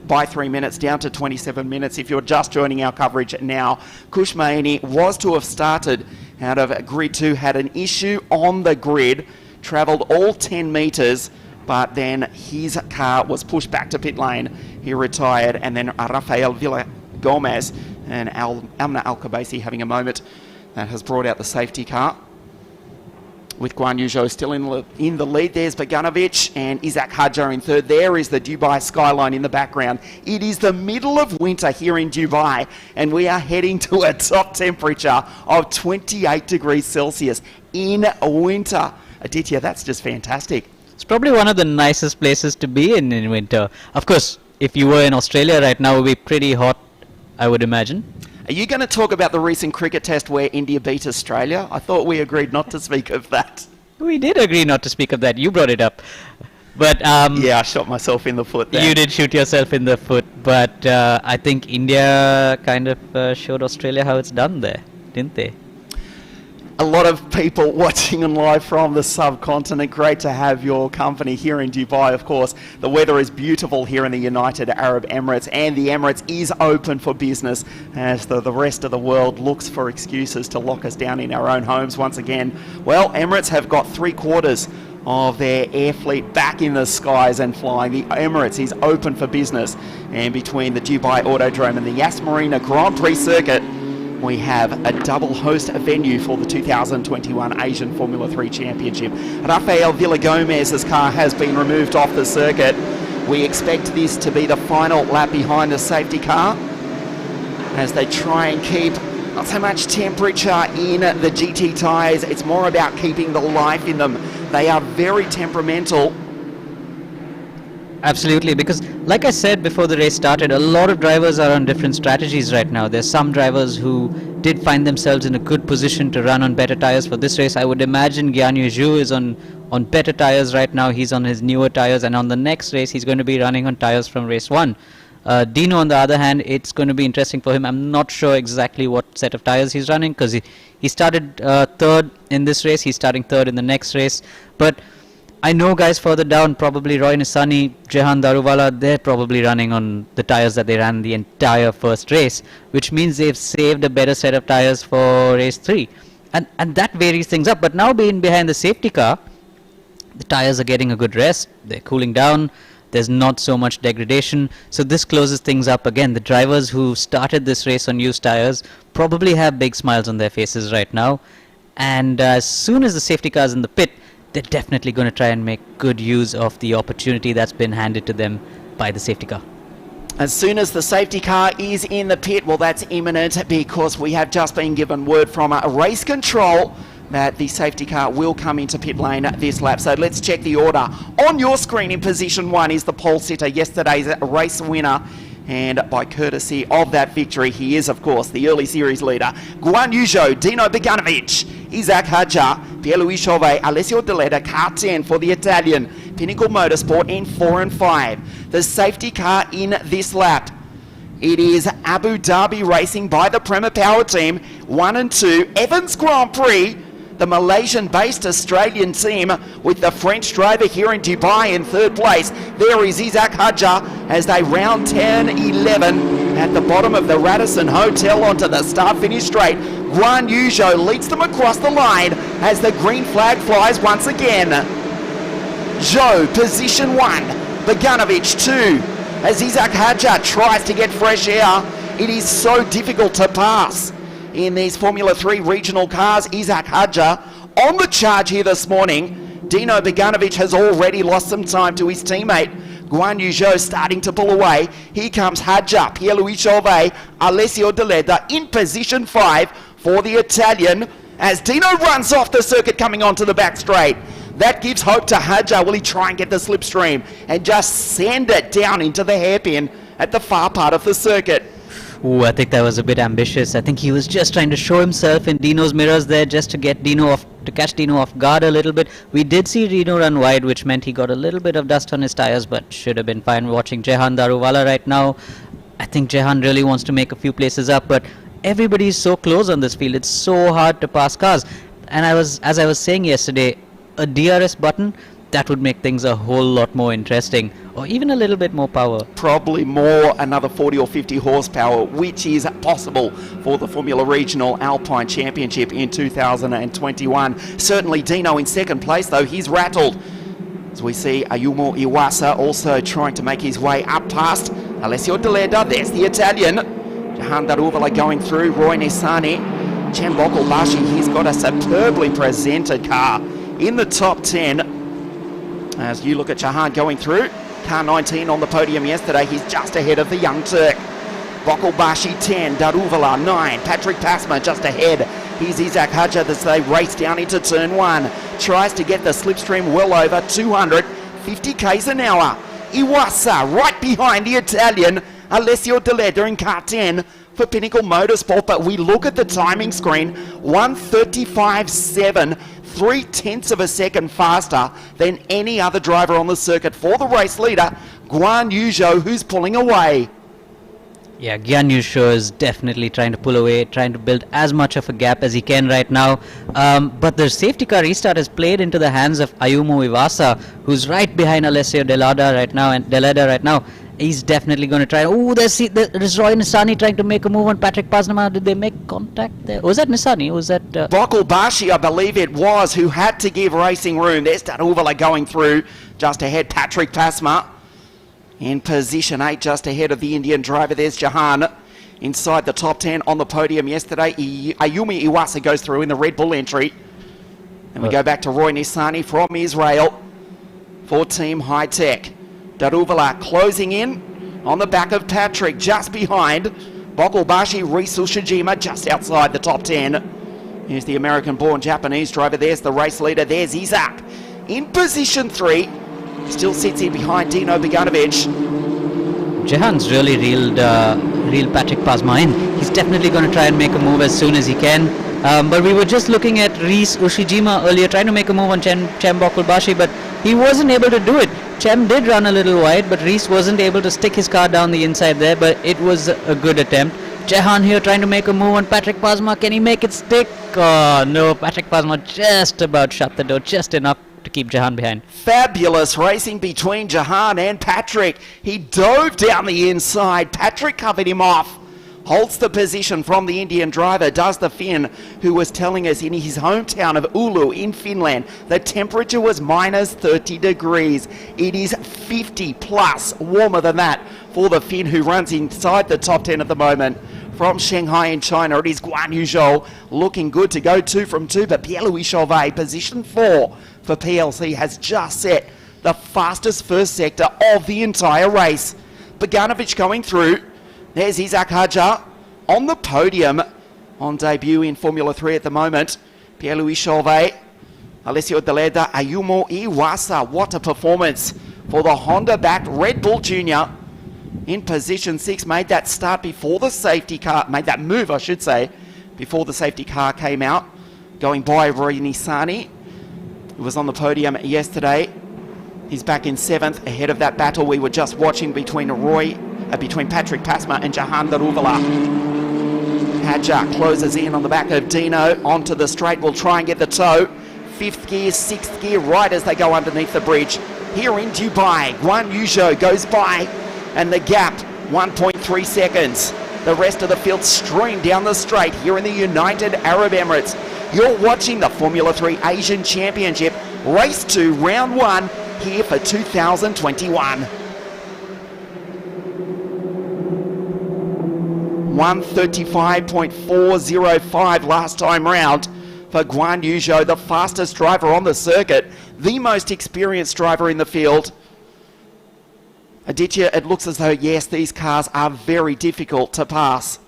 by 3 minutes, down to 27 minutes. If you're just joining our coverage now, Kush Maini was to have started out of grid 2, had an issue on the grid, travelled all 10 metres, but then his car was pushed back to pit lane. He retired, and then Rafael Villagomez and Amna Al-Khabaisi having a moment. That has brought out the safety car. with Guan Yuzhou still in the lead. There's Buganovic and Isaac Hadjar in third. There is the Dubai skyline in the background. It is the middle of winter here in Dubai, and we are heading to a top temperature of 28 degrees Celsius in winter. Aditya, that's just fantastic. It's probably one of the nicest places to be in winter. Of course, if you were in Australia right now, it would be pretty hot, I would imagine. Are you going to talk about the recent cricket test where India beat Australia? I thought we agreed not to speak of that. We did agree not to speak of that. You brought it up. But yeah, I shot myself in the foot there. You did shoot yourself in the foot. But I think India kind of showed Australia how it's done there, didn't they? A lot of people watching on live from the subcontinent. Great to have your company here in Dubai, of course. The weather is beautiful here in the United Arab Emirates, and the Emirates is open for business as the rest of the world looks for excuses to lock us down in our own homes once again. Well, Emirates have got 3/4 of their air fleet back in the skies and flying. The Emirates is open for business, and between the Dubai Autodrome and the Yas Marina Grand Prix circuit, we have a double host venue for the 2021 Asian Formula 3 Championship. Rafael Villagomez's car has been removed off the circuit. We expect this to be the final lap behind the safety car as they try and keep not so much temperature in the GT tyres. It's more about keeping the life in them. They are very temperamental. Absolutely, because like I said before the race started, a lot of drivers are on different strategies right now. There's some drivers who did find themselves in a good position to run on better tires for this race. I would imagine Yuzhou is on better tires right now. He's on his newer tires, and on the next race he's going to be running on tires from race 1. Dino, on the other hand, it's going to be interesting for him. I'm not sure exactly what set of tires he's running, because he started third in this race. He's starting third in the next race. But I know guys further down, probably Roy Nissani, Jehan, Daruvala, they're probably running on the tires that they ran the entire first race, which means they've saved a better set of tires for race 3. And that varies things up. But now being behind the safety car, the tires are getting a good rest. They're cooling down. There's not so much degradation. So this closes things up again. The drivers who started this race on used tires probably have big smiles on their faces right now. And as soon as the safety car is in the pit, they're definitely going to try and make good use of the opportunity that's been handed to them by the safety car. As soon as the safety car is in the pit, well, that's imminent, because we have just been given word from race control that the safety car will come into pit lane this lap. So let's check the order. On your screen in position 1 is the pole sitter, yesterday's race winner. And by courtesy of that victory, he is, of course, the early series leader. Guan Yuzhou, Dino Buganovic, Isaac Hadjar, Pierre Chauvet, Alessio Deletta, car 10 for the Italian. Pinnacle Motorsport in 4 and 5. The safety car in this lap, it is Abu Dhabi Racing by the Prema Power Team, 1 and 2. Evans Grand Prix, the Malaysian-based Australian team, with the French driver here in Dubai in 3rd place. There is Isaac Hadjar as they round 10-11 at the bottom of the Radisson Hotel onto the start-finish straight. Guan Yuzhou leads them across the line as the green flag flies once again. Zhou, position 1. Buganovic, 2. As Isaac Hadjar tries to get fresh air, it is so difficult to pass in these Formula 3 regional cars. Isaac Hadjar on the charge here this morning. Dino Buganovic has already lost some time to his teammate. Guan Yuzhou starting to pull away. Here comes Hadjar, Pierre Chauvet, Alessio Deletta in position 5 for the Italian as Dino runs off the circuit coming onto the back straight. That gives hope to Hadjar. Will he try and get the slipstream and just send it down into the hairpin at the far part of the circuit? Ooh, I think that was a bit ambitious. I think he was just trying to show himself in Dino's mirrors there, just to get Dino off, to catch Dino off guard a little bit. We did see Dino run wide, which meant he got a little bit of dust on his tires, but should have been fine. Watching Jehan Daruvala right now, I think Jehan really wants to make a few places up, but everybody is so close on this field. It's so hard to pass cars. And as I was saying yesterday, a DRS button, that would make things a whole lot more interesting, or even a little bit more power. Probably more, another 40 or 50 horsepower, which is possible for the Formula Regional Alpine Championship in 2021. Certainly Dino in 2nd place, though he's rattled. As we see Ayumu Iwasa also trying to make his way up past Alessio Deletta. There's the Italian. Jehan Daruvala going through. Roy Nissani. Chembok Bashi, he's got a superbly presented car in the top 10. As you look at Jehan going through, car 19 on the podium yesterday, he's just ahead of the young Turk. Bokulbashi 10, Daruvala 9, Patrick Pasma just ahead. Here's Isaac Hadja as they race down into turn 1. Tries to get the slipstream well over 250 k's an hour. Iwasa right behind the Italian Alessio Deleda in car 10 for Pinnacle Motorsport, but we look at the timing screen, 1:35.7, 0.3 of a second faster than any other driver on the circuit for the race leader, Guan Yuzhou, who's pulling away. Yeah, Guan Yuzhou is definitely trying to pull away, trying to build as much of a gap as he can right now. But the safety car restart has played into the hands of Ayumu Iwasa, who's right behind Alessio Deleda right now. He's definitely going to try. Oh, there's Roy Nissani trying to make a move on Patrick Pasnama. Did they make contact there? Was that Nissani? Was that... Bokulbashi, I believe it was, who had to give racing room. There's Daruvala going through. Just ahead, Patrick Pasma. In position 8, just ahead of the Indian driver. There's Jehan inside the top 10 on the podium yesterday. Ayumi Iwasa goes through in the Red Bull entry. And we go back to Roy Nissani from Israel for Team High Tech. Daruvala closing in on the back of Patrick, just behind Bokulbashi, Reese Ushijima, just outside the top 10. Here's the American-born Japanese driver. There's the race leader. There's Isaac in position 3. Still sits in behind Dino Buganovic. Jehan's really reeled Patrick Pasma in. He's definitely going to try and make a move as soon as he can. But we were just looking at Reese Ushijima earlier, trying to make a move on Chem Bokulbashi, but he wasn't able to do it. Chem did run a little wide, but Reese wasn't able to stick his car down the inside there, but it was a good attempt. Jehan here trying to make a move on Patrick Pasma. Can he make it stick? Oh no, Patrick Pasma just about shut the door, just enough to keep Jehan behind. Fabulous racing between Jehan and Patrick. He dove down the inside. Patrick covered him off. Holds the position from the Indian driver, does the Finn, who was telling us in his hometown of Oulu in Finland, the temperature was minus 30 degrees. It is 50 plus warmer than that for the Finn, who runs inside the top 10 at the moment. From Shanghai in China, it is Guan Yuzhou looking good to go 2 from 2, but Pierre Chauvet, position 4 for PLC, has just set the fastest first sector of the entire race. Buganovic going through. There's Isaac Hadja on the podium on debut in Formula 3 at the moment. Pierre-Louis Chauvet, Alessio Deleda, Ayumu Iwasa. What a performance for the Honda-backed Red Bull Junior. In position 6, made that start before the safety car, made that move, I should say, before the safety car came out. Going by Roy Nissani, who was on the podium yesterday. He's back in 7th, ahead of that battle we were just watching between Patrick Pasma and Jehan Daruvala. Hadja closes in on the back of Dino, onto the straight, will try and get the toe. 5th gear, 6th gear, right as they go underneath the bridge. Here in Dubai, Guan Yuzhou goes by, and the gap, 1.3 seconds. The rest of the field stream down the straight here in the United Arab Emirates. You're watching the Formula 3 Asian Championship, Race 2, Round 1, here for 2021. 1:35.405 last time round for Guan Yuzhou, the fastest driver on the circuit, the most experienced driver in the field. Aditya, it looks as though, yes, these cars are very difficult to pass.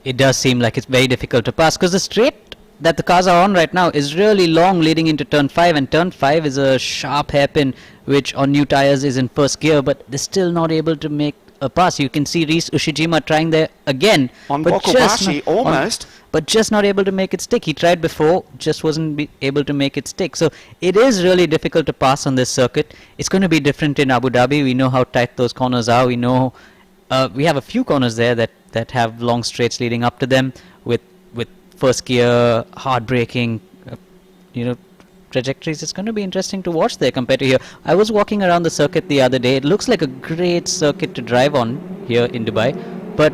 It does seem like it's very difficult to pass because the straight that the cars are on right now is really long leading into turn 5, and turn 5 is a sharp hairpin which on new tires is in first gear, but they're still not able to make a pass. You can see Reese Ushijima trying there again, on Bokulbashi, almost, but just not able to make it stick. He tried before, just wasn't able to make it stick. So it is really difficult to pass on this circuit. It's going to be different in Abu Dhabi. We know how tight those corners are. We know we have a few corners there that have long straights leading up to them with first gear, hard braking, trajectories. It's going to be interesting to watch there compared to here. I was walking around the circuit the other day. It looks like a great circuit to drive on here in Dubai, but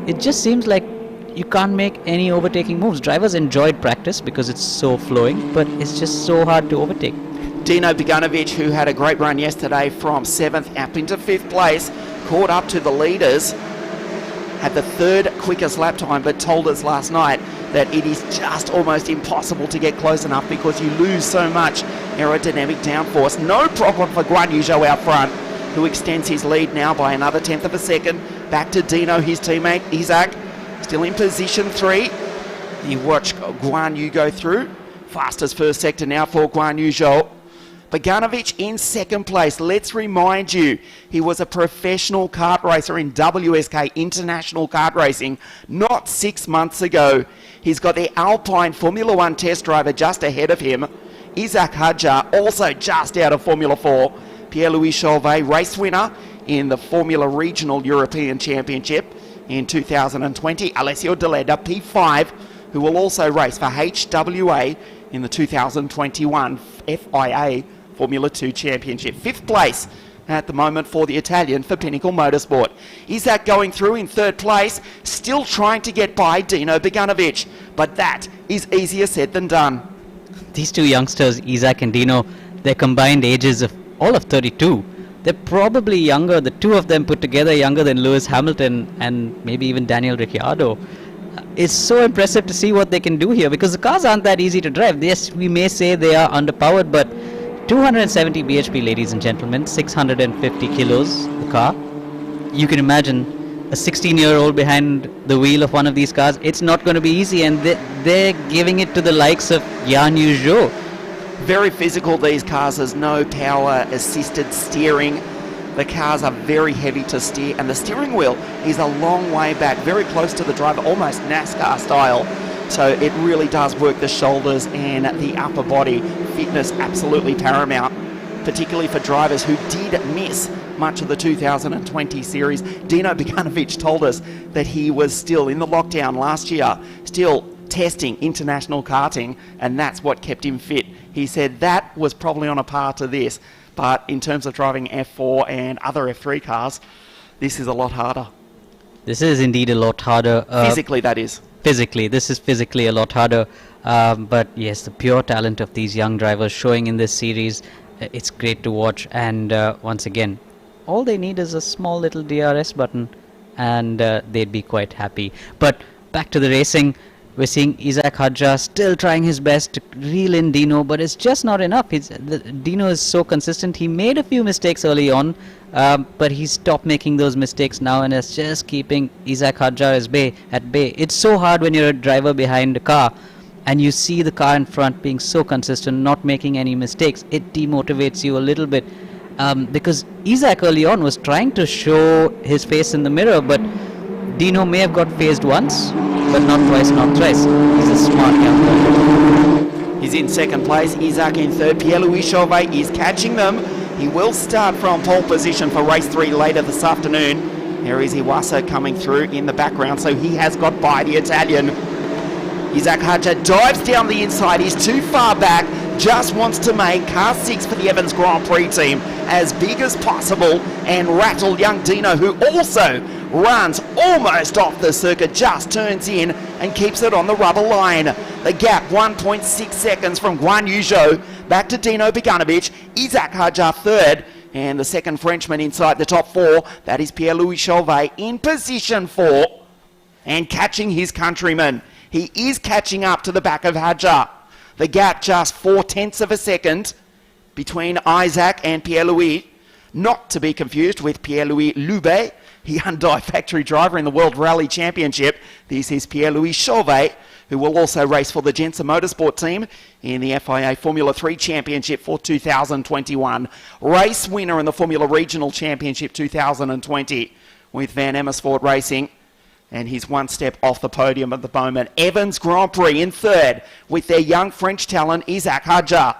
it just seems like you can't make any overtaking moves. Drivers enjoyed practice because it's so flowing, but it's just so hard to overtake. Dino Buganovic, who had a great run yesterday from 7th up into 5th place, caught up to the leaders. had the third quickest lap time, but told us last night that it is just almost impossible to get close enough because you lose so much aerodynamic downforce. No problem for Guan Yuzhou out front, who extends his lead now by another tenth of a second. Back to Dino, his teammate, Isaac, still in position 3. You watch Guan Yu go through. Fastest first sector now for Guan Yuzhou. Buganovic in second place. Let's remind you, he was a professional kart racer in WSK International Kart Racing not 6 months ago. He's got the Alpine Formula 1 test driver just ahead of him. Isaac Hadjar also just out of Formula 4. Pierre-Louis Chauvet, race winner in the Formula Regional European Championship in 2020. Alessio Deleda, P5, who will also race for HWA in the 2021 FIA Formula 2 Championship. 5th place at the moment for the Italian for Pinnacle Motorsport. Isaac going through in 3rd place, still trying to get by Dino Buganovic, but that is easier said than done. These two youngsters, Isaac and Dino, their combined ages of all of 32. They're probably younger, the two of them put together, younger than Lewis Hamilton and maybe even Daniel Ricciardo. It's so impressive to see what they can do here, because the cars aren't that easy to drive. Yes, we may say they are underpowered, but 270 bhp, ladies and gentlemen, 650 kilos, the car. You can imagine a 16-year-old behind the wheel of one of these cars. It's not going to be easy, and they're giving it to the likes of Yuzhou. Very physical, these cars. There's no power assisted steering. The cars are very heavy to steer, and the steering wheel is a long way back, very close to the driver, almost NASCAR style. So it really does work the shoulders and the upper body. Fitness absolutely paramount, particularly for drivers who did miss much of the 2020 series. Dino Buganovic told us that he was still in the lockdown last year, still testing international karting, and that's what kept him fit. He said that was probably on a par to this, but in terms of driving F4 and other F3 cars, this is a lot harder. This is indeed a lot harder. Physically, that is. This is physically a lot harder. But yes, the pure talent of these young drivers showing in this series, it's great to watch. And once again, all they need is a small little DRS button, and they'd be quite happy. But back to the racing. We're seeing Isaac Hadjar still trying his best to reel in Dino, but it's just not enough. Dino is so consistent. He made a few mistakes early on, but he stopped making those mistakes now, and is just keeping Isaac Hadjar at bay. It's so hard when you're a driver behind a car and you see the car in front being so consistent, not making any mistakes. It demotivates you a little bit, because Isaac early on was trying to show his face in the mirror, but Dino may have got phased once, but not twice, not thrice. He's a smart young guy. He's in second place, Isaac in third. Pierre-Louis Chauvet is catching them. He will start from pole position for race 3 later this afternoon. There is Iwasa coming through in the background, so he has got by the Italian. Isaac Hadjar dives down the inside. He's too far back, just wants to make car 6 for the Evans Grand Prix team as big as possible and rattle young Dino, who also runs almost off the circuit, just turns in and keeps it on the rubber line. The gap 1.6 seconds from Guan Yuzhou back to Dino Buganovic. Isaac Hadjar third, and the second Frenchman inside the top 4, that is Pierre-Louis Chauvet in position 4 and catching his countryman. He is catching up to the back of Hadjar. The gap just 0.4 of a second between Isaac and Pierre-Louis, not to be confused with Pierre-Louis Loubet, Hyundai factory driver in the World Rally Championship. This is Pierre-Louis Chauvet, who will also race for the Jensen Motorsport team in the FIA Formula 3 Championship for 2021. Race winner in the Formula Regional Championship 2020 with Van Amersfoort Racing. And he's one step off the podium at the moment. Evans Grand Prix in third with their young French talent, Isaac Hadjar.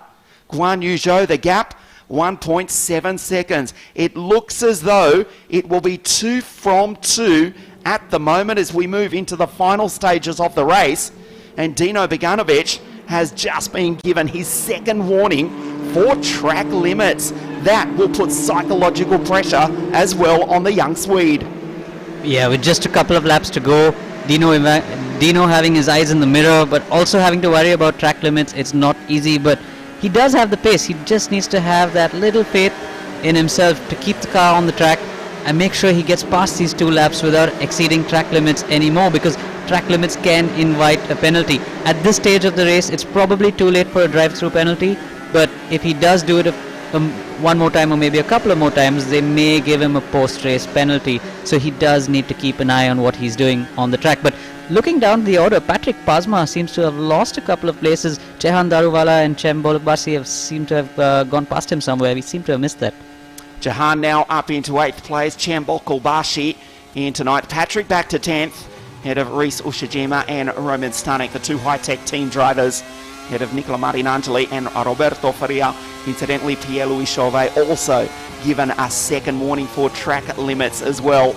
Guan Yuzhou, the gap, 1.7 seconds. It looks as though it will be 2 from 2 at the moment as we move into the final stages of the race. And Dino Buganovic has just been given his second warning for track limits. That will put psychological pressure as well on the young Swede. Yeah, with just a couple of laps to go, Dino having his eyes in the mirror, but also having to worry about track limits. It's not easy, but he does have the pace. He just needs to have that little faith in himself to keep the car on the track and make sure he gets past these 2 laps without exceeding track limits anymore, because track limits can invite a penalty. At this stage of the race, it's probably too late for a drive-through penalty, but if he does do it one more time or maybe a couple of more times, they may give him a post-race penalty. So he does need to keep an eye on what he's doing on the track. But looking down the order, Patrick Pasma seems to have lost a couple of places. Jehan, Daruvala and Chembol seem to have gone past him somewhere. We seem to have missed that. Jehan now up into 8th place. Chembol Bashi into 9th. Patrick back to 10th. Head of Reese Ushijima and Roman Stanek, the 2 high-tech team drivers. Head of Nicola Marinangeli and Roberto Faria. Incidentally, Pierre Chauvet also given a second warning for track limits as well.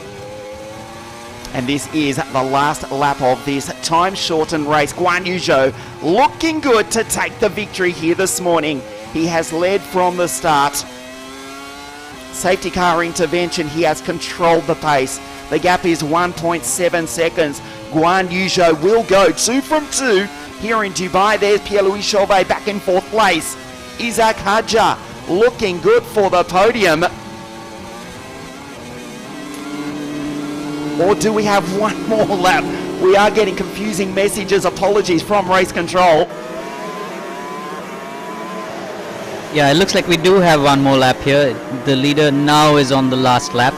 And this is the last lap of this time-shortened race. Guan Yuzhou looking good to take the victory here this morning. He has led from the start. Safety car intervention, he has controlled the pace. The gap is 1.7 seconds. Guan Yuzhou will go 2 from 2 here in Dubai. There's Pierre-Louis Chauvet back in 4th place. Isaac Hadja looking good for the podium. Or do we have one more lap? We are getting confusing messages. Apologies from race control. Yeah, it looks like we do have one more lap here. The leader now is on the last lap.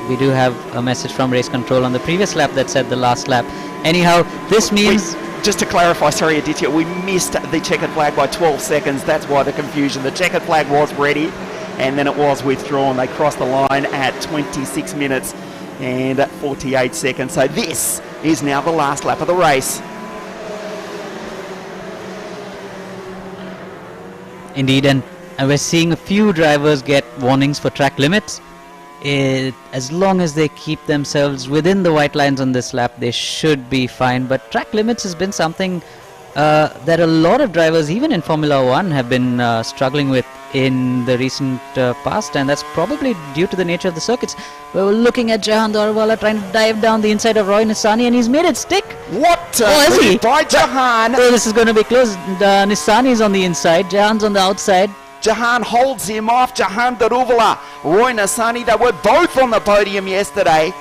We do have a message from race control on the previous lap that said the last lap. Anyhow, this means... Just to clarify, sorry Aditya, we missed the checkered flag by 12 seconds. That's why the confusion. The checkered flag was ready and then it was withdrawn. They crossed the line at 26 minutes and 48 seconds. So this is now the last lap of the race. Indeed, and we're seeing a few drivers get warnings for track limits. As long as they keep themselves within the white lines on this lap, they should be fine. But track limits has been something that a lot of drivers, even in Formula 1, have been struggling with in the recent past, and that's probably due to the nature of the circuits. We're looking at Jehan Daruvala trying to dive down the inside of Roy Nissani, and he's made it stick. What? Is he? By Jehan. Oh, this is going to be close. Nissani's on the inside, Jehan's on the outside. Jehan holds him off. Jehan Daruvala, Roy Nissani, they were both on the podium yesterday.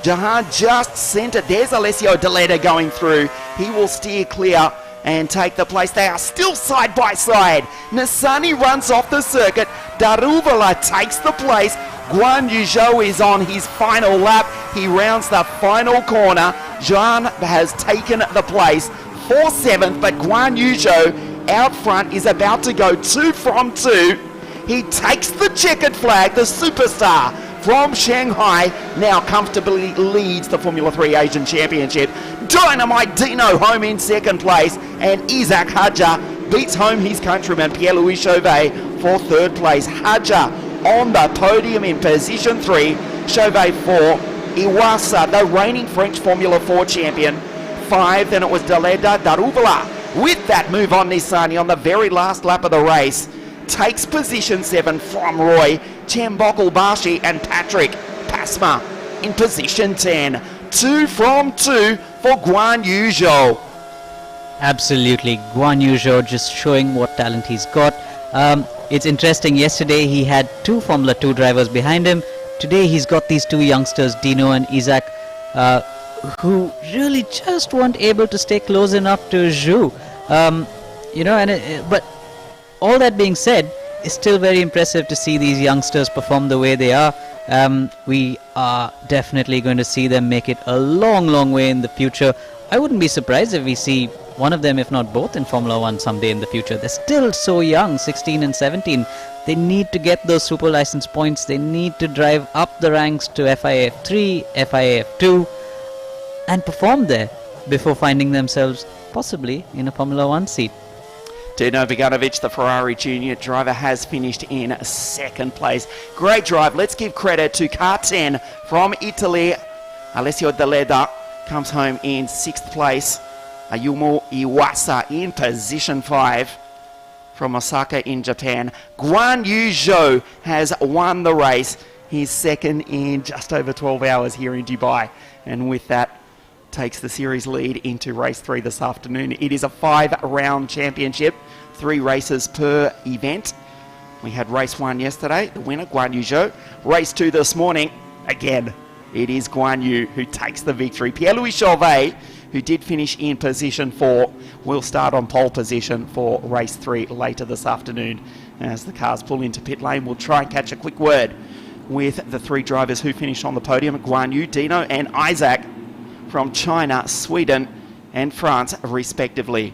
Jehan just sent it. There's Alessio Deleda going through. He will steer clear and take the place. They are still side by side. Nissani runs off the circuit. Daruvala takes the place. Guan Yuzhou is on his final lap. He rounds the final corner. Jehan has taken the place for 7th, but Guan Yuzhou out front is about to go 2 from 2. He takes the checkered flag. The superstar from Shanghai now comfortably leads the Formula 3 Asian Championship. Dynamite Dino home in 2nd place, and Isaac Hadja beats home his countryman Pierre-Louis Chauvet for 3rd place. Hadja on the podium in position 3, Chauvet 4, Iwasa, the reigning French Formula 4 champion, 5. Then it was Deleda. Daruvala with that move on Nissani on the very last lap of the race takes position 7 from Roy, Chembol Bashi and Patrick Pasma in position 10. 2 from 2 for Guan Yuzhou. Absolutely, Guan Yuzhou just showing what talent he's got. It's interesting, yesterday he had 2 Formula 2 drivers behind him. Today he's got these 2 youngsters, Dino and Isaac, who really just weren't able to stay close enough to Zhu. But all that being said, it's still very impressive to see these youngsters perform the way they are. We are definitely going to see them make it a long, long way in the future. I wouldn't be surprised if we see one of them, if not both, in Formula 1 someday in the future. They're still so young, 16 and 17. They need to get those super license points. They need to drive up the ranks to FIA F3, FIA F2, and perform there before finding themselves possibly in a Formula 1 seat. Dino Buganovic, the Ferrari Junior driver, has finished in 2nd place. Great drive. Let's give credit to car 10 from Italy. Alessio Deleda comes home in 6th place. Ayumu Iwasa in position 5 from Osaka in Japan. Guan Yuzhou has won the race. He's 2nd in just over 12 hours here in Dubai. And with that, takes the series lead into race 3 this afternoon. It is a 5-round championship, 3 races per event. We had race 1 yesterday, the winner, Guan Yuzhou. Race 2 this morning, again, it is Guan Yu who takes the victory. Pierre Chauvet, who did finish in position 4, will start on pole position for race 3 later this afternoon. As the cars pull into pit lane, we'll try and catch a quick word with the 3 drivers who finished on the podium, Guan Yu, Dino and Isaac from China, Sweden and France, respectively.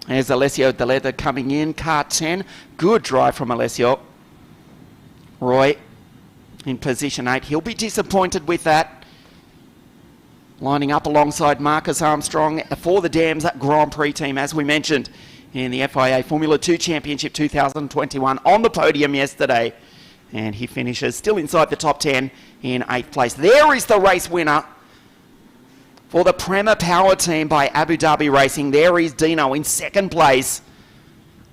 There's Alessio Deleta coming in, car 10. Good drive from Alessio. Roy in position 8. He'll be disappointed with that. Lining up alongside Marcus Armstrong for the Dams Grand Prix team, as we mentioned, in the FIA Formula 2 Championship 2021 on the podium yesterday. And he finishes still inside the top 10 in 8th place. There is the race winner for the Prema Power team by Abu Dhabi Racing. There is Dino in 2nd place.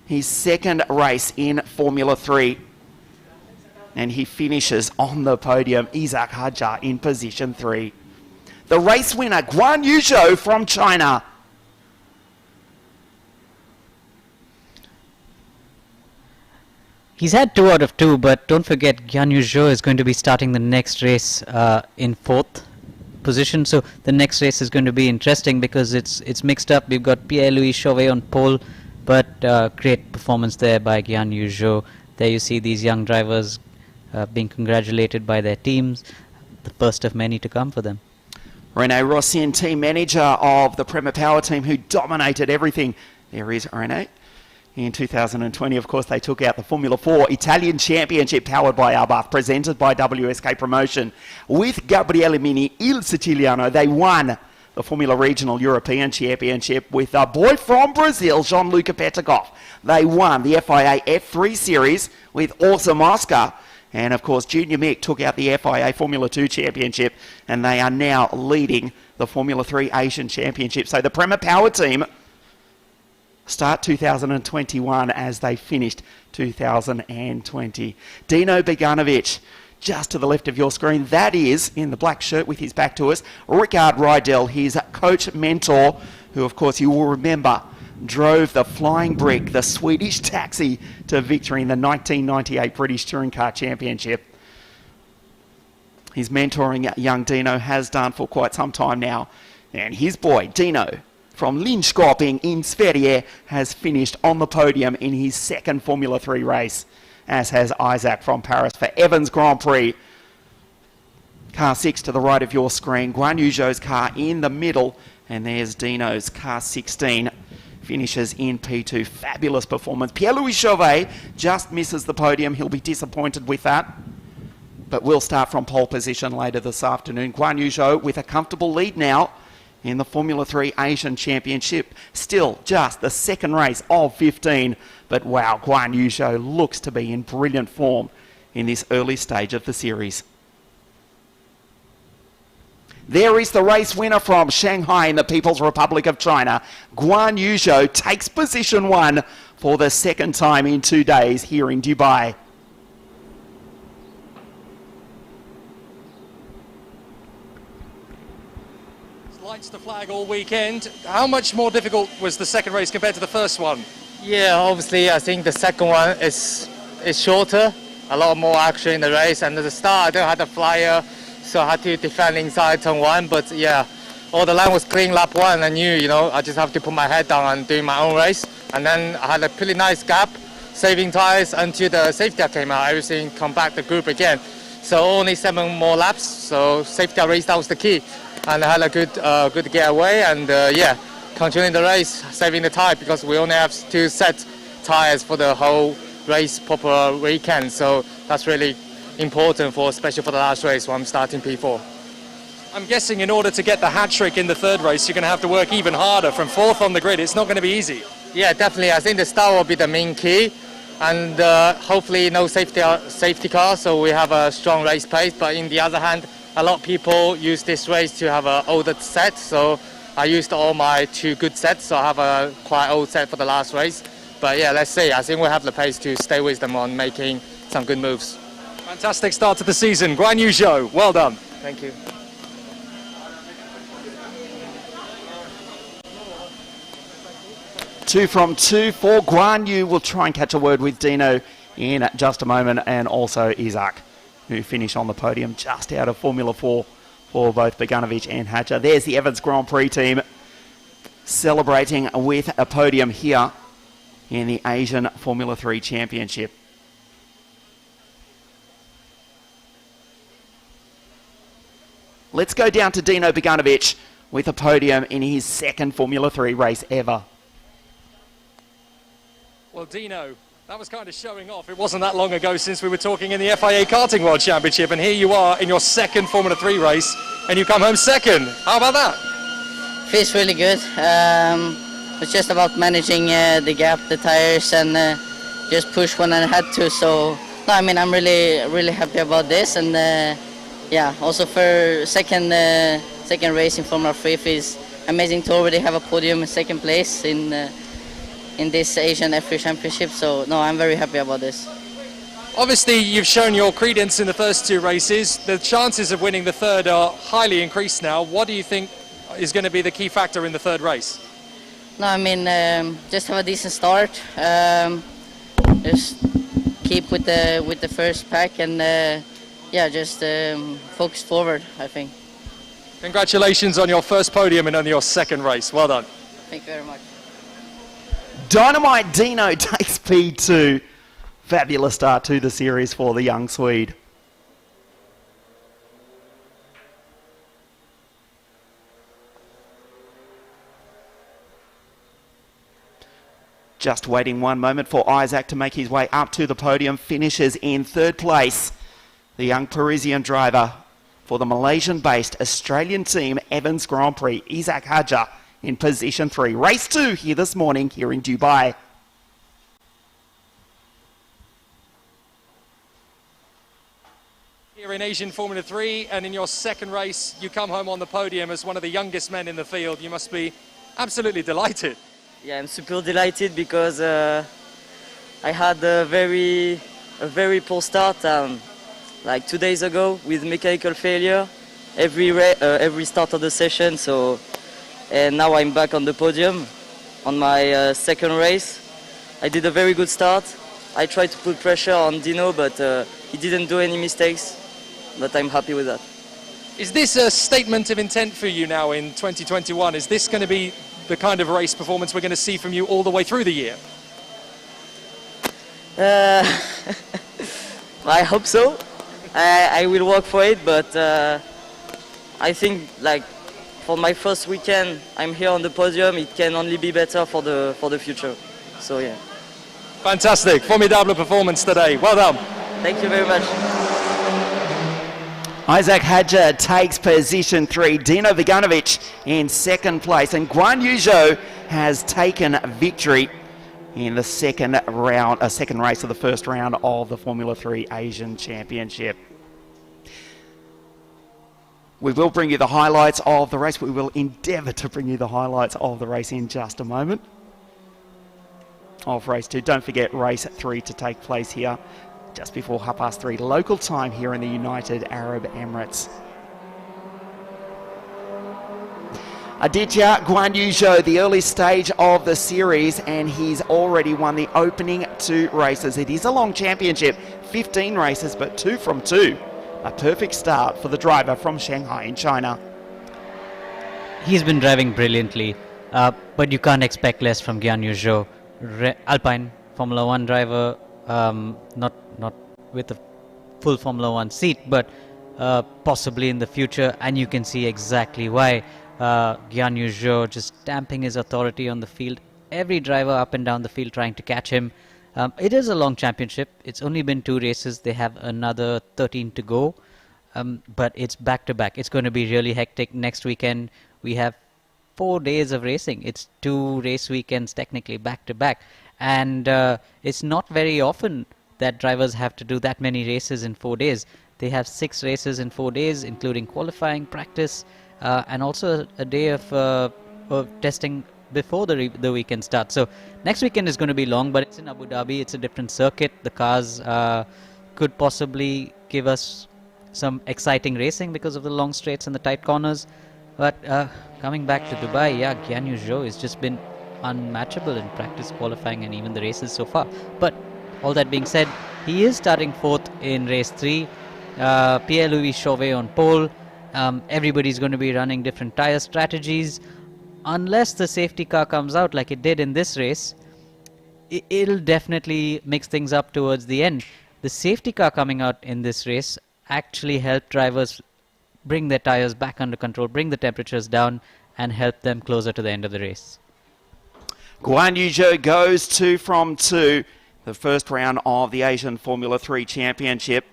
His 2nd race in Formula 3. And he finishes on the podium. Isaac Hajar in position 3. The race winner, Guan Yuzhou from China. He's had 2 out of 2, but don't forget Guan Yuzhou is going to be starting the next race in 4th position, so the next race is going to be interesting because it's mixed up. We've got Pierre Chauvet on pole, but great performance there by Guan Yuzhou. There you see these young drivers being congratulated by their teams, the first of many to come for them. Rene Rossin, team manager of the Prema Power team, who dominated everything. There is Rene. In 2020, of course, they took out the Formula 4 Italian Championship powered by Albath, presented by WSK Promotion. With Gabriele Mini, Il Siciliano, they won the Formula Regional European Championship with a boy from Brazil, Gianluca Petakov. They won the FIA F3 Series with Awesome Oscar. And, of course, Junior Mick took out the FIA Formula 2 Championship, and they are now leading the Formula 3 Asian Championship. So the Prema Power team start 2021 as they finished 2020. Dino Buganovic, just to the left of your screen, that is, in the black shirt with his back to us, Rickard Rydell, his coach mentor, who of course you will remember drove the Flying Brick, the Swedish taxi, to victory in the 1998 British Touring Car Championship. His mentoring young Dino has done for quite some time now. And his boy, Dino, from Linköping in Sverige, has finished on the podium in his 2nd Formula 3 race, as has Isaac from Paris for Evans Grand Prix. Car 6 to the right of your screen, Guan Yuzhou's car in the middle, and there's Dino's car 16. Finishes in P2. Fabulous performance. Pierre Chauvet just misses the podium. He'll be disappointed with that, but will start from pole position later this afternoon. Guan Yuzhou with a comfortable lead now in the Formula 3 Asian Championship. Still just the 2nd race of 15. But wow, Guan Yuzhou looks to be in brilliant form in this early stage of the series. There is the race winner from Shanghai in the People's Republic of China. Guan Yuzhou takes position 1 for the 2nd time in 2 days here in Dubai. Lights the flag all weekend. How much more difficult was the 2nd race compared to the 1st one? Yeah, obviously I think the 2nd one is shorter, a lot more action in the race, and at the start I don't have the flyer, so I had to defend inside turn 1, but yeah, all the line was clean lap 1. I knew, I just have to put my head down and do my own race, and then I had a pretty nice gap, saving tires until the safety car came out, everything come back the group again. So only 7 more laps, so safety car race, that was the key. And I had a good getaway, and yeah, continuing the race, saving the tire, because we only have 2 set tires for the whole race proper weekend, so that's really important, especially for the last race when I'm starting P4. I'm guessing in order to get the hat-trick in the 3rd race, you're going to have to work even harder from 4th on the grid. It's not going to be easy. Yeah, definitely. I think the start will be the main key, and hopefully no safety car, so we have a strong race pace. But in the other hand, a lot of people use this race to have an older set, so I used all my 2 good sets, so I have a quite old set for the last race. But yeah, let's see. I think we have the pace to stay with them on making some good moves. Fantastic start to the season. Guan Yuzhou, well done. Thank you. Two from two for Guan Yu. We'll try and catch a word with Dino in just a moment, and also Isaac, who finished on the podium just out of Formula 4 for both Buganovic and Hadja. There's the Evans Grand Prix team celebrating with a podium here in the Asian Formula 3 Championship. Let's go down to Dino Buganovic with a podium in his second Formula 3 race ever. Well, Dino, that was kind of showing off. It wasn't that long ago since we were talking in the FIA Karting World Championship, and here you are in your second Formula 3 race, and you come home second. How about that? Feels really good. It's just about managing the gap, the tires, and just push when I had to. So, no, I mean, I'm really happy about this, and yeah, also for second race in Formula 3, it's amazing to already have a podium in second place in this Asian F3 Championship. So, no, I'm very happy about this. Obviously, you've shown your credence in the first two races. The chances of winning the third are highly increased now. What do you think is going to be the key factor in the third race? No, I mean, just have a decent start. Just keep with the first pack, and yeah, just focus forward, I think. Congratulations on your first podium and on your second race. Well done. Thank you very much. Dynamite Dino takes P2. Fabulous start to the series for the young Swede. Just waiting one moment for Isaac to make his way up to the podium. Finishes in third place. The young Parisian driver for the Malaysian-based Australian team Evans Grand Prix, Isaac Hadja, in position 3. Race 2 here this morning here in Dubai. Here in Asian Formula 3, and in your second race, you come home on the podium as one of the youngest men in the field. You must be absolutely delighted. Yeah, I'm super delighted because I had a very poor start like 2 days ago with mechanical failure every start of the session. So, and now I'm back on the podium on my second race. I did a very good start. I tried to put pressure on Dino, but he didn't do any mistakes. But I'm happy with that. Is this a statement of intent for you now in 2021? Is this going to be the kind of race performance we're going to see from you all the way through the year? I hope so. I will work for it, but I think like for my first weekend, I'm here on the podium. It can only be better for the future. So yeah. Fantastic, formidable performance today. Well done. Thank you very much. Isaac Hadja takes position 3. Dino Buganovic in second place. And Guan Yuzhou has taken victory in the second race of the first round of the Formula 3 Asian Championship. We will bring you the highlights of the race. We will endeavour to bring you the highlights of the race in just a moment. Of race 2. Don't forget race 3 to take place here just before 3:30 local time here in the United Arab Emirates. Aditya, Guan Yuzhou, the early stage of the series, and he's already won the opening 2 races. It is a long championship, 15 races, but 2 from 2. A perfect start for the driver from Shanghai in China. He's been driving brilliantly, but you can't expect less from Guan Yuzhou. Alpine Formula 1 driver, not with a full Formula 1 seat, but possibly in the future, and you can see exactly why. Guan Yuzhou just stamping his authority on the field. Every driver up and down the field trying to catch him. It is a long championship. It's only been 2 races. They have another 13 to go, but it's back to back. It's going to be really hectic. Next weekend we have 4 days of racing. It's 2 race weekends technically back to back, and it's not very often that drivers have to do that many races in 4 days. They have 6 races in 4 days, including qualifying, practice, and also a day of testing before the weekend starts. So next weekend is going to be long, but it's in Abu Dhabi. It's a different circuit. The cars could possibly give us some exciting racing because of the long straights and the tight corners. But coming back to Dubai, yeah, Yuzhou has just been unmatchable in practice, qualifying, and even the races so far. But all that being said, he is starting fourth in race 3. Pierre Chauvet on pole. Everybody's going to be running different tyre strategies. Unless the safety car comes out like it did in this race, it'll definitely mix things up towards the end. The safety car coming out in this race actually helped drivers bring their tyres back under control, bring the temperatures down, and help them closer to the end of the race. Guan Yuzhou goes 2 from 2, the first round of the Asian Formula 3 Championship.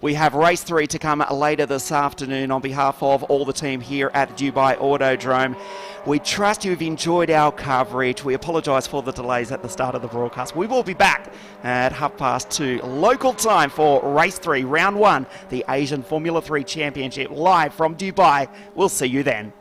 We have race 3 to come later this afternoon on behalf of all the team here at the Dubai Autodrome. We trust you've enjoyed our coverage. We apologise for the delays at the start of the broadcast. We will be back at 2:30 local time for race 3, round 1, the Asian Formula 3 Championship, live from Dubai. We'll see you then.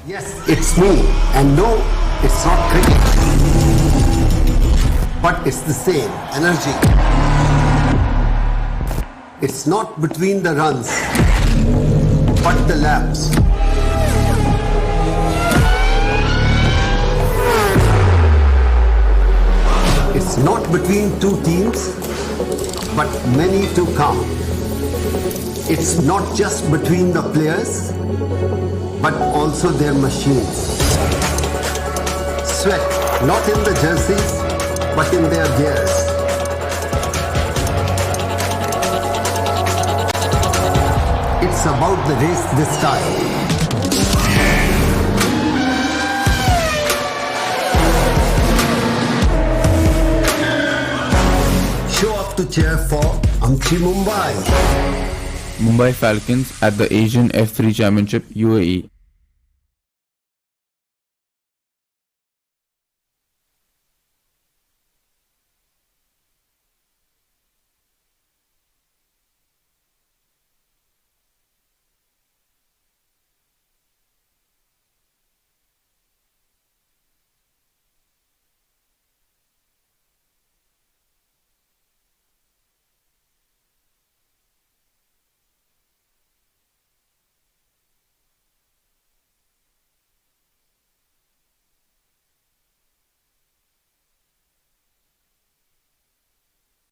Yes, it's me. And no, it's not cricket. But it's the same energy. It's not between the runs, but the laps. It's not between two teams, but many to come. It's not just between the players, but also their machines. Sweat, not in the jerseys, but in their gears. It's about the race this time. Show up to cheer for Mumbai. Mumbai Falcons at the Asian F3 Championship UAE.